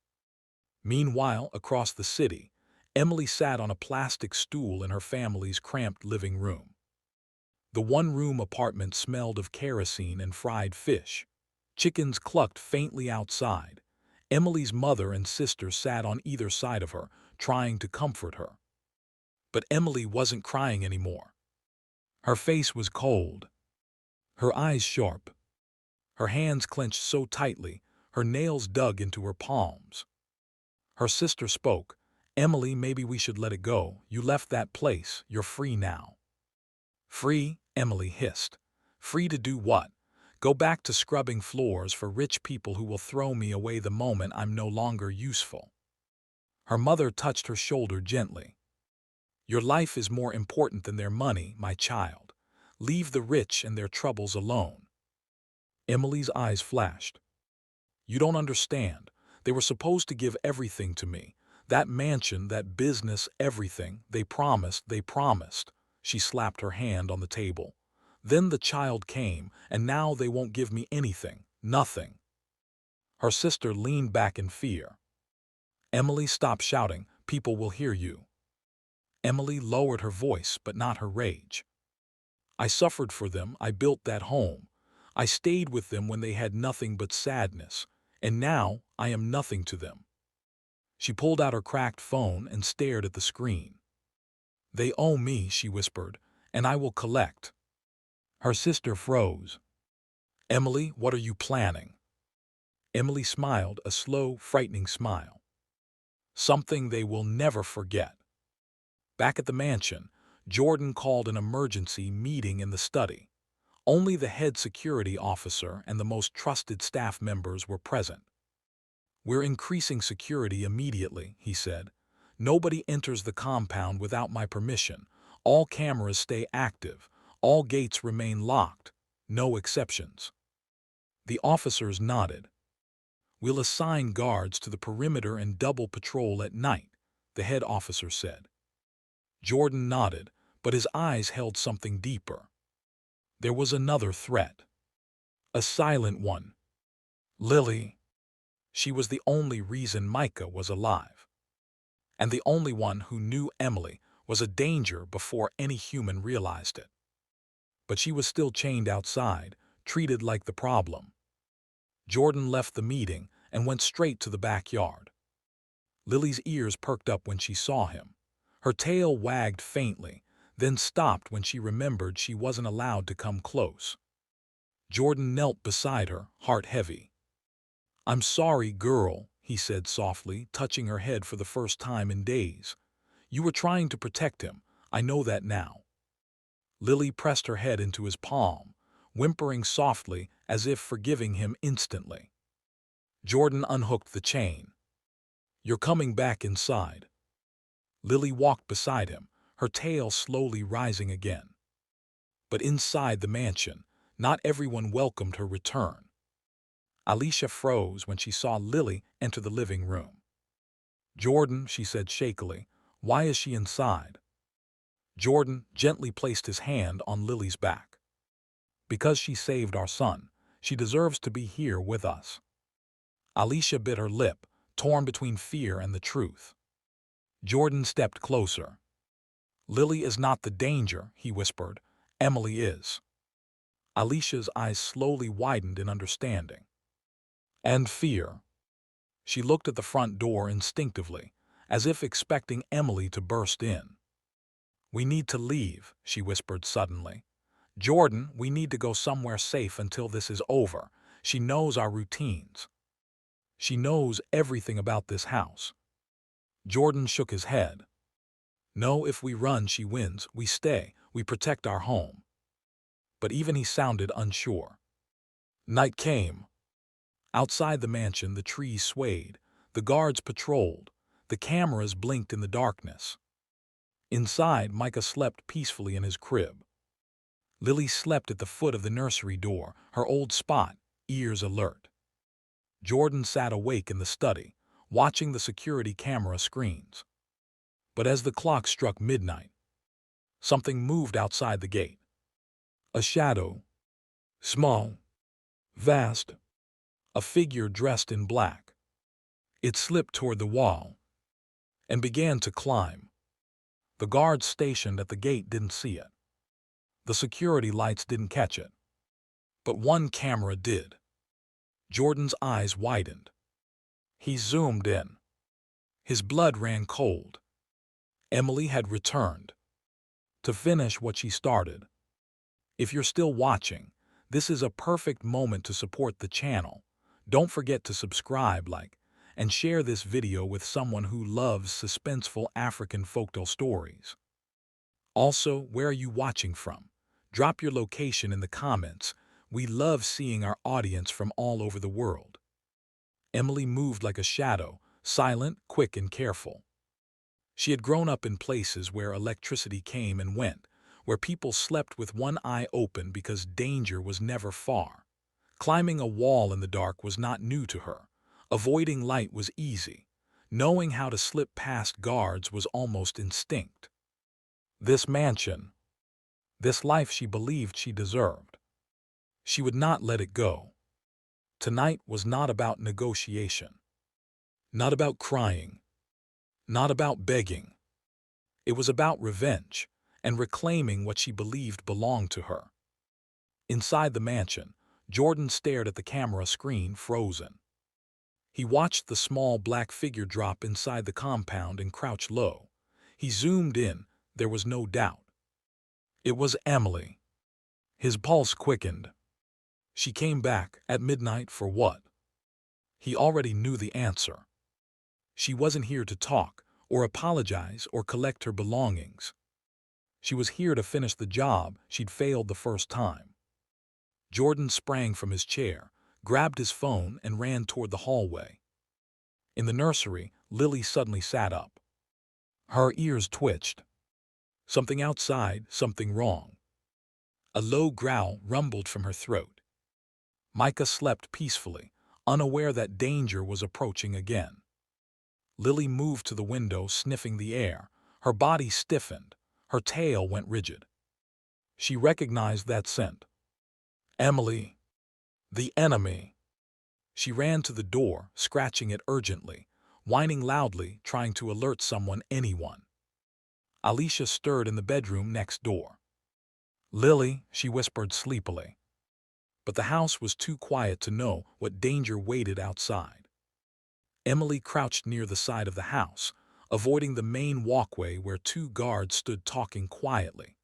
Meanwhile, across the city, Emily sat on a plastic stool in her family's cramped living room. The one-room apartment smelled of kerosene and fried fish. Chickens clucked faintly outside. Emily's mother and sister sat on either side of her, trying to comfort her. But Emily wasn't crying anymore. Her face was cold, her eyes sharp, her hands clenched so tightly, her nails dug into her palms. Her sister spoke. "Emily, maybe we should let it go. You left that place. You're free now." "Free?" Emily hissed. "Free to do what? Go back to scrubbing floors for rich people who will throw me away the moment I'm no longer useful." Her mother touched her shoulder gently. "Your life is more important than their money, my child. Leave the rich and their troubles alone." Emily's eyes flashed. "You don't understand. They were supposed to give everything to me. That mansion, that business, everything. They promised, they promised." She slapped her hand on the table. "Then the child came, and now they won't give me anything. Nothing." Her sister leaned back in fear. "Emily, stop shouting. People will hear you." Emily lowered her voice, but not her rage. "I suffered for them. I built that home. I stayed with them when they had nothing but sadness. And now I am nothing to them." She pulled out her cracked phone and stared at the screen. "They owe me," she whispered, "and I will collect." Her sister froze. "Emily, what are you planning?" Emily smiled, a slow, frightening smile. "Something they will never forget." Back at the mansion, Jordan called an emergency meeting in the study. Only the head security officer and the most trusted staff members were present. "We're increasing security immediately," he said. "Nobody enters the compound without my permission. All cameras stay active. All gates remain locked. No exceptions." The officers nodded. "We'll assign guards to the perimeter and double patrol at night," the head officer said. Jordan nodded, but his eyes held something deeper. There was another threat. A silent one. "Lily." She was the only reason Micah was alive, and the only one who knew Emily was a danger before any human realized it. But she was still chained outside, treated like the problem. Jordan left the meeting and went straight to the backyard. Lily's ears perked up when she saw him. Her tail wagged faintly, then stopped when she remembered she wasn't allowed to come close. Jordan knelt beside her, heart heavy. "I'm sorry, girl," he said softly, touching her head for the first time in days. "You were trying to protect him. I know that now." Lily pressed her head into his palm, whimpering softly as if forgiving him instantly. Jordan unhooked the chain. "You're coming back inside." Lily walked beside him, her tail slowly rising again. But inside the mansion, not everyone welcomed her return. Alicia froze when she saw Lily enter the living room. "Jordan," she said shakily, "why is she inside?" Jordan gently placed his hand on Lily's back. "Because she saved our son. She deserves to be here with us." Alicia bit her lip, torn between fear and the truth. Jordan stepped closer. "Lily is not the danger," he whispered. "Emily is." Alicia's eyes slowly widened in understanding. And fear. She looked at the front door instinctively, as if expecting Emily to burst in. "We need to leave," she whispered suddenly. "Jordan, we need to go somewhere safe until this is over. She knows our routines. She knows everything about this house." Jordan shook his head. "No, if we run, she wins. We stay. We protect our home." But even he sounded unsure. Night came. Outside the mansion, the trees swayed, the guards patrolled, the cameras blinked in the darkness. Inside, Micah slept peacefully in his crib. Lily slept at the foot of the nursery door, her old spot, ears alert. Jordan sat awake in the study, watching the security camera screens. But as the clock struck midnight, something moved outside the gate. A shadow. Small. Vast. A figure dressed in black. It slipped toward the wall and began to climb. The guards stationed at the gate didn't see it. The security lights didn't catch it. But one camera did. Jordan's eyes widened. He zoomed in. His blood ran cold. Emily had returned to finish what she started. If you're still watching, this is a perfect moment to support the channel. Don't forget to subscribe, like, and share this video with someone who loves suspenseful African folktale stories. Also, where are you watching from? Drop your location in the comments. We love seeing our audience from all over the world. Emily moved like a shadow, silent, quick, and careful. She had grown up in places where electricity came and went, where people slept with one eye open because danger was never far. Climbing a wall in the dark was not new to her. Avoiding light was easy. Knowing how to slip past guards was almost instinct. This mansion, this life she believed she deserved. She would not let it go. Tonight was not about negotiation. Not about crying. Not about begging. It was about revenge and reclaiming what she believed belonged to her. Inside the mansion, Jordan stared at the camera screen, frozen. He watched the small black figure drop inside the compound and crouch low. He zoomed in. There was no doubt. It was Emily. His pulse quickened. She came back at midnight for what? He already knew the answer. She wasn't here to talk, or apologize, or collect her belongings. She was here to finish the job she'd failed the first time. Jordan sprang from his chair, grabbed his phone, and ran toward the hallway. In the nursery, Lily suddenly sat up. Her ears twitched. Something outside, something wrong. A low growl rumbled from her throat. Micah slept peacefully, unaware that danger was approaching again. Lily moved to the window, sniffing the air. Her body stiffened. Her tail went rigid. She recognized that scent. Emily. The enemy. She ran to the door, scratching it urgently, whining loudly, trying to alert someone, anyone. Alicia stirred in the bedroom next door. "Lily," she whispered sleepily. But the house was too quiet to know what danger waited outside. Emily crouched near the side of the house, avoiding the main walkway where two guards stood talking quietly.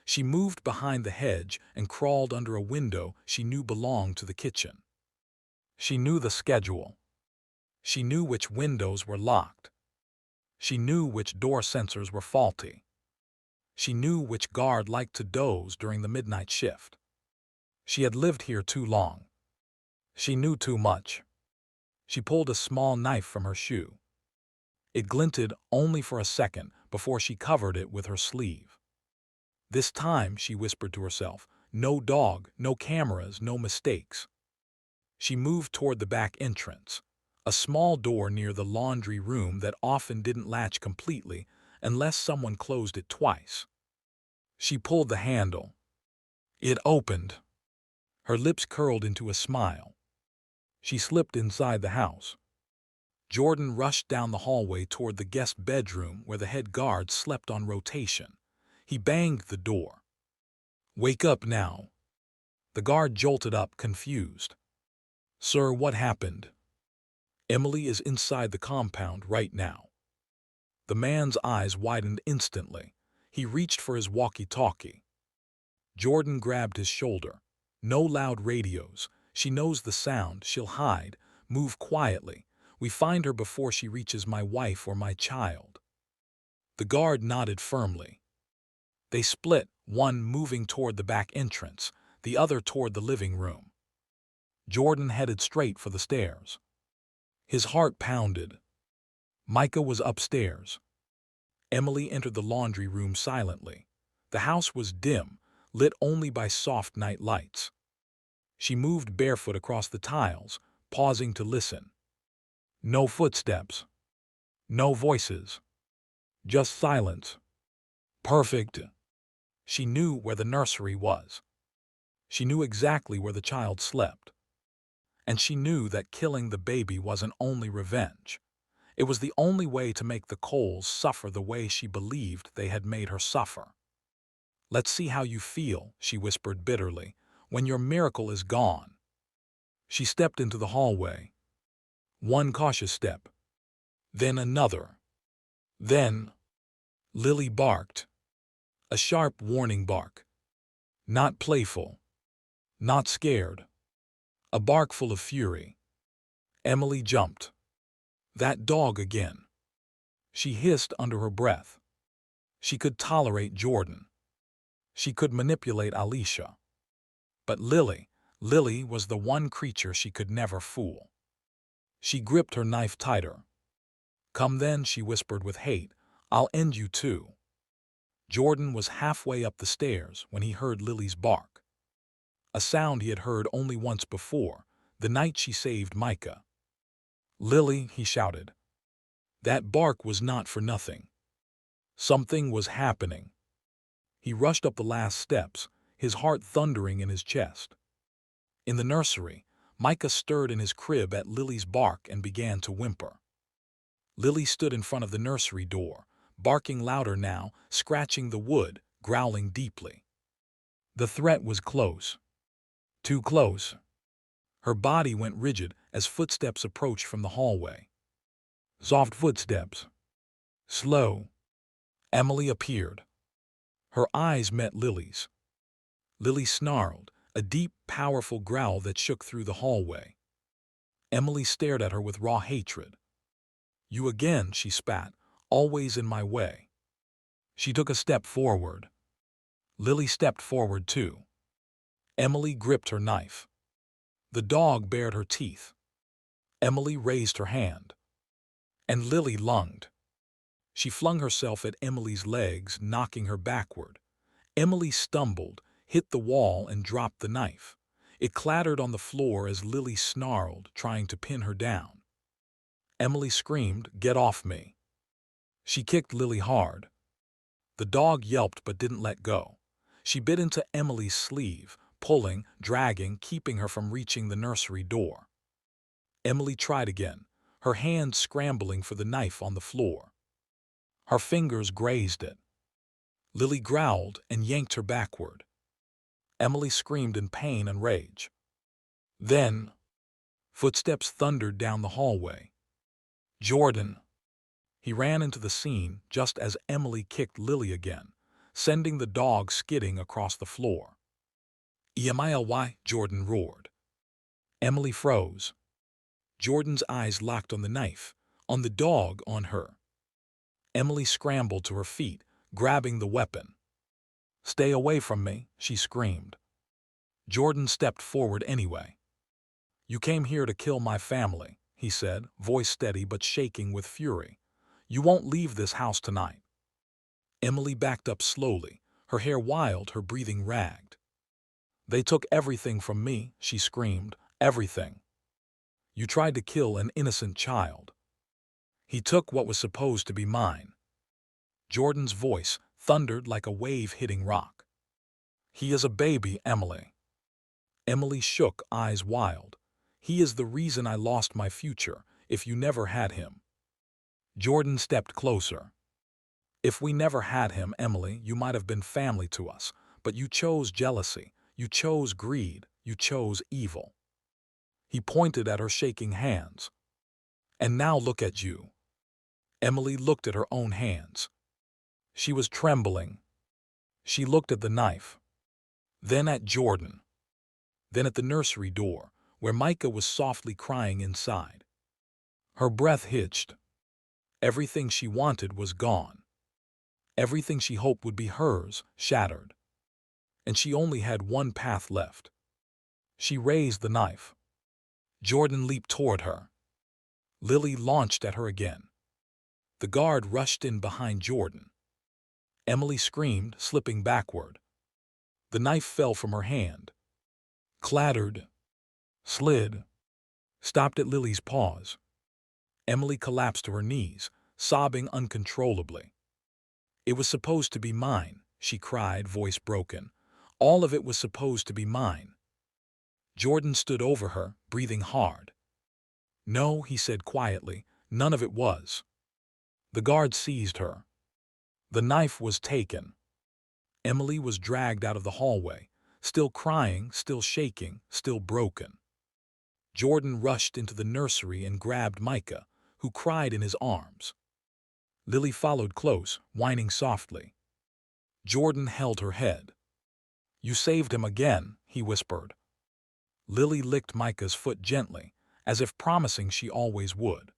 She moved behind the hedge and crawled under a window she knew belonged to the kitchen. She knew the schedule. She knew which windows were locked. She knew which door sensors were faulty. She knew which guard liked to doze during the midnight shift. She had lived here too long. She knew too much. She pulled a small knife from her shoe. It glinted only for a second before she covered it with her sleeve. This time, she whispered to herself, no dog, no cameras, no mistakes. She moved toward the back entrance, a small door near the laundry room that often didn't latch completely unless someone closed it twice. She pulled the handle. It opened. Her lips curled into a smile. She slipped inside the house. Jordan rushed down the hallway toward the guest bedroom where the head guard slept on rotation. He banged the door. "Wake up now." The guard jolted up, confused. "Sir, what happened?" "Emily is inside the compound right now." The man's eyes widened instantly. He reached for his walkie-talkie. Jordan grabbed his shoulder. "No loud radios. She knows the sound. She'll hide. Move quietly. We find her before she reaches my wife or my child." The guard nodded firmly. They split, one moving toward the back entrance, the other toward the living room. Jordan headed straight for the stairs. His heart pounded. Micah was upstairs. Emily entered the laundry room silently. The house was dim, lit only by soft night lights. She moved barefoot across the tiles, pausing to listen. No footsteps. No voices. Just silence. Perfect. She knew where the nursery was. She knew exactly where the child slept. And she knew that killing the baby wasn't only revenge. It was the only way to make the Coles suffer the way she believed they had made her suffer. "Let's see how you feel," she whispered bitterly, "when your miracle is gone." She stepped into the hallway. One cautious step. Then another. Then Lily barked. A sharp warning bark. Not playful. Not scared. A bark full of fury. Emily jumped. That dog again. She hissed under her breath. She could tolerate Jordan. She could manipulate Alicia. But Lily was the one creature she could never fool. She gripped her knife tighter. "Come then," she whispered with hate. "I'll end you too." Jordan was halfway up the stairs when he heard Lily's bark. A sound he had heard only once before, the night she saved Micah. "Lily," he shouted. That bark was not for nothing. Something was happening. He rushed up the last steps, his heart thundering in his chest. In the nursery, Micah stirred in his crib at Lily's bark and began to whimper. Lily stood in front of the nursery door, barking louder now, scratching the wood, growling deeply. The threat was close. Too close. Her body went rigid as footsteps approached from the hallway. Soft footsteps. Slow. Emily appeared. Her eyes met Lily's. Lily snarled, a deep, powerful growl that shook through the hallway. Emily stared at her with raw hatred. "You again," she spat, "always in my way." She took a step forward. Lily stepped forward too. Emily gripped her knife. The dog bared her teeth. Emily raised her hand. And Lily lunged. She flung herself at Emily's legs, knocking her backward. Emily stumbled, hit the wall, and dropped the knife. It clattered on the floor as Lily snarled, trying to pin her down. Emily screamed, "Get off me!" She kicked Lily hard. The dog yelped but didn't let go. She bit into Emily's sleeve, pulling, dragging, keeping her from reaching the nursery door. Emily tried again, her hand scrambling for the knife on the floor. Her fingers grazed it. Lily growled and yanked her backward. Emily screamed in pain and rage. Then, footsteps thundered down the hallway. Jordan! He ran into the scene just as Emily kicked Lily again, sending the dog skidding across the floor. "Emily," Jordan roared. Emily froze. Jordan's eyes locked on the knife, on the dog, on her. Emily scrambled to her feet, grabbing the weapon. "Stay away from me," she screamed. Jordan stepped forward anyway. "You came here to kill my family," he said, voice steady but shaking with fury. "You won't leave this house tonight." Emily backed up slowly, her hair wild, her breathing ragged. "They took everything from me," she screamed, "everything. You tried to kill an innocent child. He took what was supposed to be mine." Jordan's voice thundered like a wave hitting rock. "He is a baby, Emily." Emily shook, eyes wild. "He is the reason I lost my future, if you never had him." Jordan stepped closer. "If we never had him, Emily, you might have been family to us, but you chose jealousy, you chose greed, you chose evil." He pointed at her shaking hands. "And now look at you." Emily looked at her own hands. She was trembling. She looked at the knife, then at Jordan, then at the nursery door, where Micah was softly crying inside. Her breath hitched. Everything she wanted was gone. Everything she hoped would be hers, shattered. And she only had one path left. She raised the knife. Jordan leaped toward her. Lily launched at her again. The guard rushed in behind Jordan. Emily screamed, slipping backward. The knife fell from her hand. Clattered. Slid. Stopped at Lily's paws. Emily collapsed to her knees, sobbing uncontrollably. "It was supposed to be mine," she cried, voice broken. "All of it was supposed to be mine." Jordan stood over her, breathing hard. "No," he said quietly, "none of it was." The guard seized her. The knife was taken. Emily was dragged out of the hallway, still crying, still shaking, still broken. Jordan rushed into the nursery and grabbed Micah, who cried in his arms. Lily followed close, whining softly. Jordan held her head. "You saved him again," he whispered. Lily licked Micah's foot gently, as if promising she always would.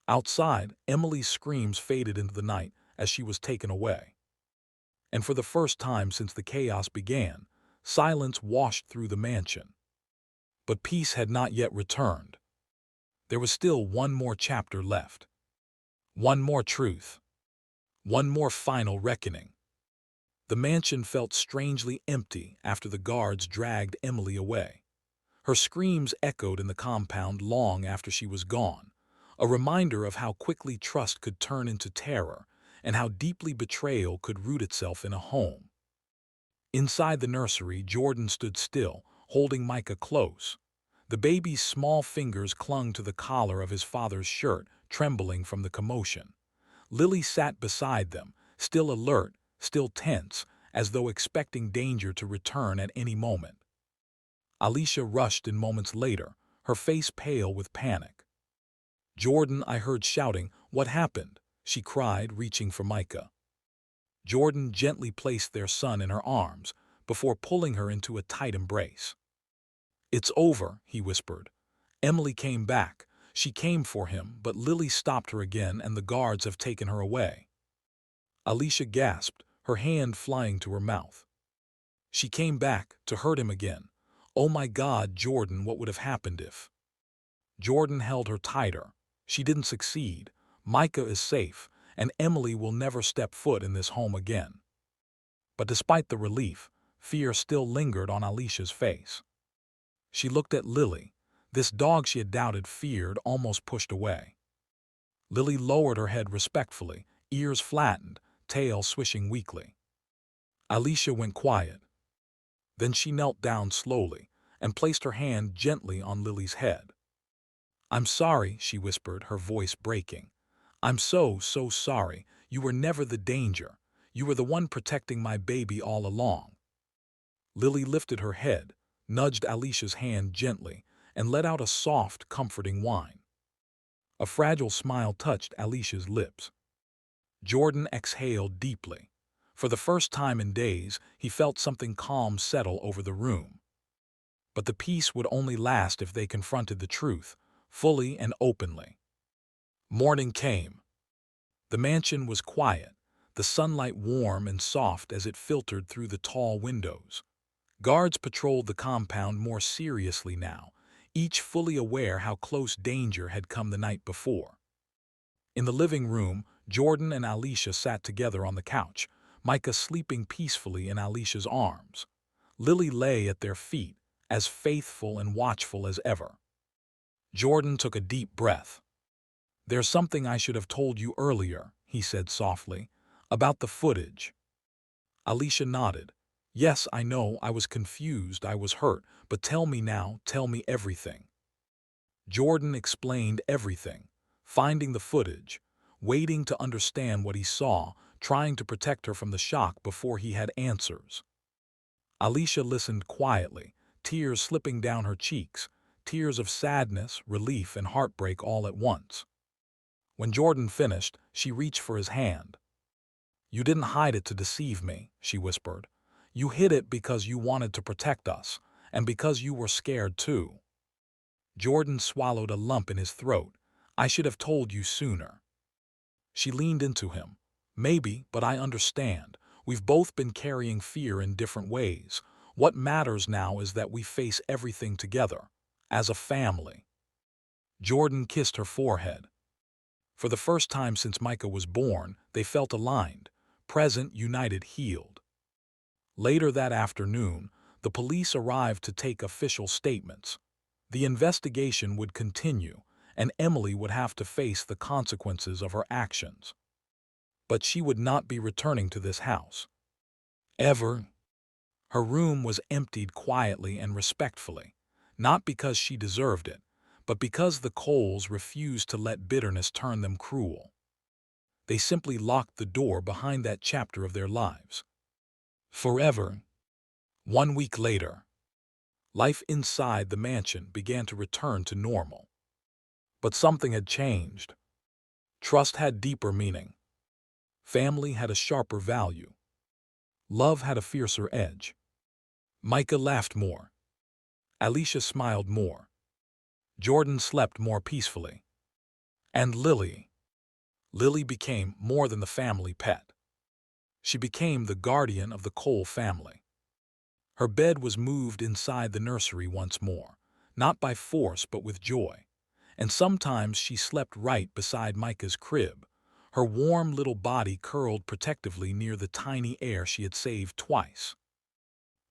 Outside, Emily's screams faded into the night as she was taken away. And for the first time since the chaos began, silence washed through the mansion. But peace had not yet returned. There was still one more chapter left. One more truth. One more final reckoning. The mansion felt strangely empty after the guards dragged Emily away. Her screams echoed in the compound long after she was gone, a reminder of how quickly trust could turn into terror and how deeply betrayal could root itself in a home. Inside the nursery, Jordan stood still, holding Micah close. The baby's small fingers clung to the collar of his father's shirt, trembling from the commotion. Lily sat beside them, still alert, still tense, as though expecting danger to return at any moment. Alicia rushed in moments later, her face pale with panic. "Jordan," I heard shouting. "What happened?" she cried, reaching for Micah. Jordan gently placed their son in her arms before pulling her into a tight embrace. "It's over," he whispered. "Emily came back. She came for him, but Lily stopped her again and the guards have taken her away." Alicia gasped, her hand flying to her mouth. "She came back to hurt him again. Oh my God, Jordan, what would have happened if—" Jordan held her tighter. "She didn't succeed. Micah is safe, and Emily will never step foot in this home again." But despite the relief, fear still lingered on Alicia's face. She looked at Lily. This dog she had doubted, feared, almost pushed away. Lily lowered her head respectfully, ears flattened, tail swishing weakly. Alicia went quiet. Then she knelt down slowly and placed her hand gently on Lily's head. "I'm sorry," she whispered, her voice breaking. "I'm so sorry. You were never the danger. You were the one protecting my baby all along." Lily lifted her head, nudged Alicia's hand gently, and let out a soft, comforting whine. A fragile smile touched Alicia's lips. Jordan exhaled deeply. For the first time in days, he felt something calm settle over the room. But the peace would only last if they confronted the truth, fully and openly. Morning came. The mansion was quiet, the sunlight warm and soft as it filtered through the tall windows. Guards patrolled the compound more seriously now, each fully aware how close danger had come the night before. In the living room, Jordan and Alicia sat together on the couch, Micah sleeping peacefully in Alicia's arms. Lily lay at their feet, as faithful and watchful as ever. Jordan took a deep breath. "There's something I should have told you earlier," he said softly, "about the footage." Alicia nodded. "Yes, I know, I was confused, I was hurt, but tell me now, tell me everything." Jordan explained everything, finding the footage, waiting to understand what he saw, trying to protect her from the shock before he had answers. Alicia listened quietly, tears slipping down her cheeks, tears of sadness, relief, and heartbreak all at once. When Jordan finished, she reached for his hand. "You didn't hide it to deceive me," she whispered. "You hid it because you wanted to protect us, and because you were scared too." Jordan swallowed a lump in his throat. "I should have told you sooner." She leaned into him. "Maybe, but I understand. We've both been carrying fear in different ways. What matters now is that we face everything together, as a family." Jordan kissed her forehead. For the first time since Micah was born, they felt aligned, present, united, healed. Later that afternoon, the police arrived to take official statements. The investigation would continue, and Emily would have to face the consequences of her actions. But she would not be returning to this house. Ever. Her room was emptied quietly and respectfully, not because she deserved it, but because the Coles refused to let bitterness turn them cruel. They simply locked the door behind that chapter of their lives. Forever. 1 week later, life inside the mansion began to return to normal. But something had changed. Trust had deeper meaning. Family had a sharper value. Love had a fiercer edge. Micah laughed more. Alicia smiled more. Jordan slept more peacefully. And Lily became more than the family pet. She became the guardian of the Cole family. Her bed was moved inside the nursery once more, not by force but with joy. And sometimes she slept right beside Micah's crib, her warm little body curled protectively near the tiny heir she had saved twice.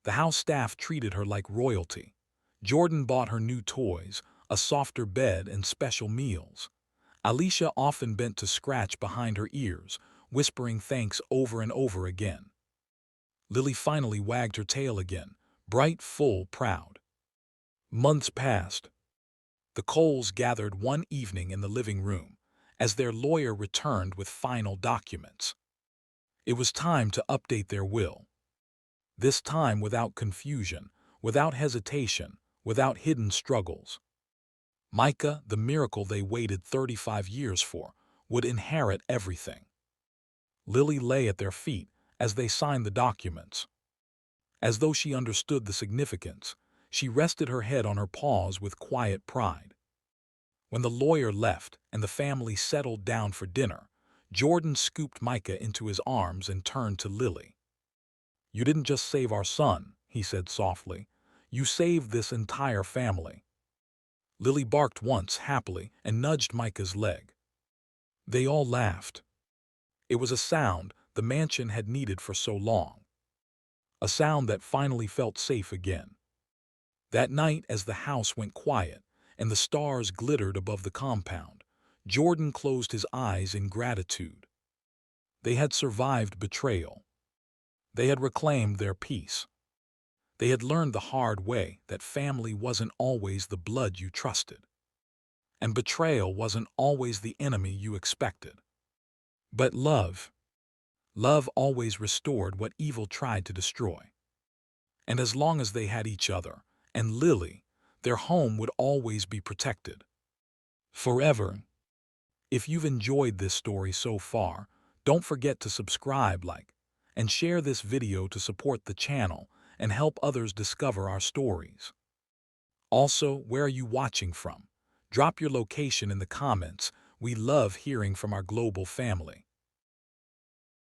The house staff treated her like royalty. Jordan bought her new toys, a softer bed, and special meals. Alicia often bent to scratch behind her ears, whispering thanks over and over again. Lily finally wagged her tail again, bright, full, proud. Months passed. The Coles gathered one evening in the living room, as their lawyer returned with final documents. It was time to update their will. This time without confusion, without hesitation, without hidden struggles. Micah, the miracle they waited 35 years for, would inherit everything. Lily lay at their feet as they signed the documents. As though she understood the significance, she rested her head on her paws with quiet pride. When the lawyer left and the family settled down for dinner, Jordan scooped Micah into his arms and turned to Lily. "You didn't just save our son," he said softly. "You saved this entire family." Lily barked once happily and nudged Micah's leg. They all laughed. It was a sound the mansion had needed for so long. A sound that finally felt safe again. That night, as the house went quiet and the stars glittered above the compound, Jordan closed his eyes in gratitude. They had survived betrayal. They had reclaimed their peace. They had learned the hard way that family wasn't always the blood you trusted. and betrayal wasn't always the enemy you expected. But love always restored what evil tried to destroy. And as long as they had each other and Lily, their home would always be protected. Forever. If you've enjoyed this story so far, don't forget to subscribe, like, and share this video to support the channel and help others discover our stories. Also, where are you watching from? Drop your location in the comments. We love hearing from our global family.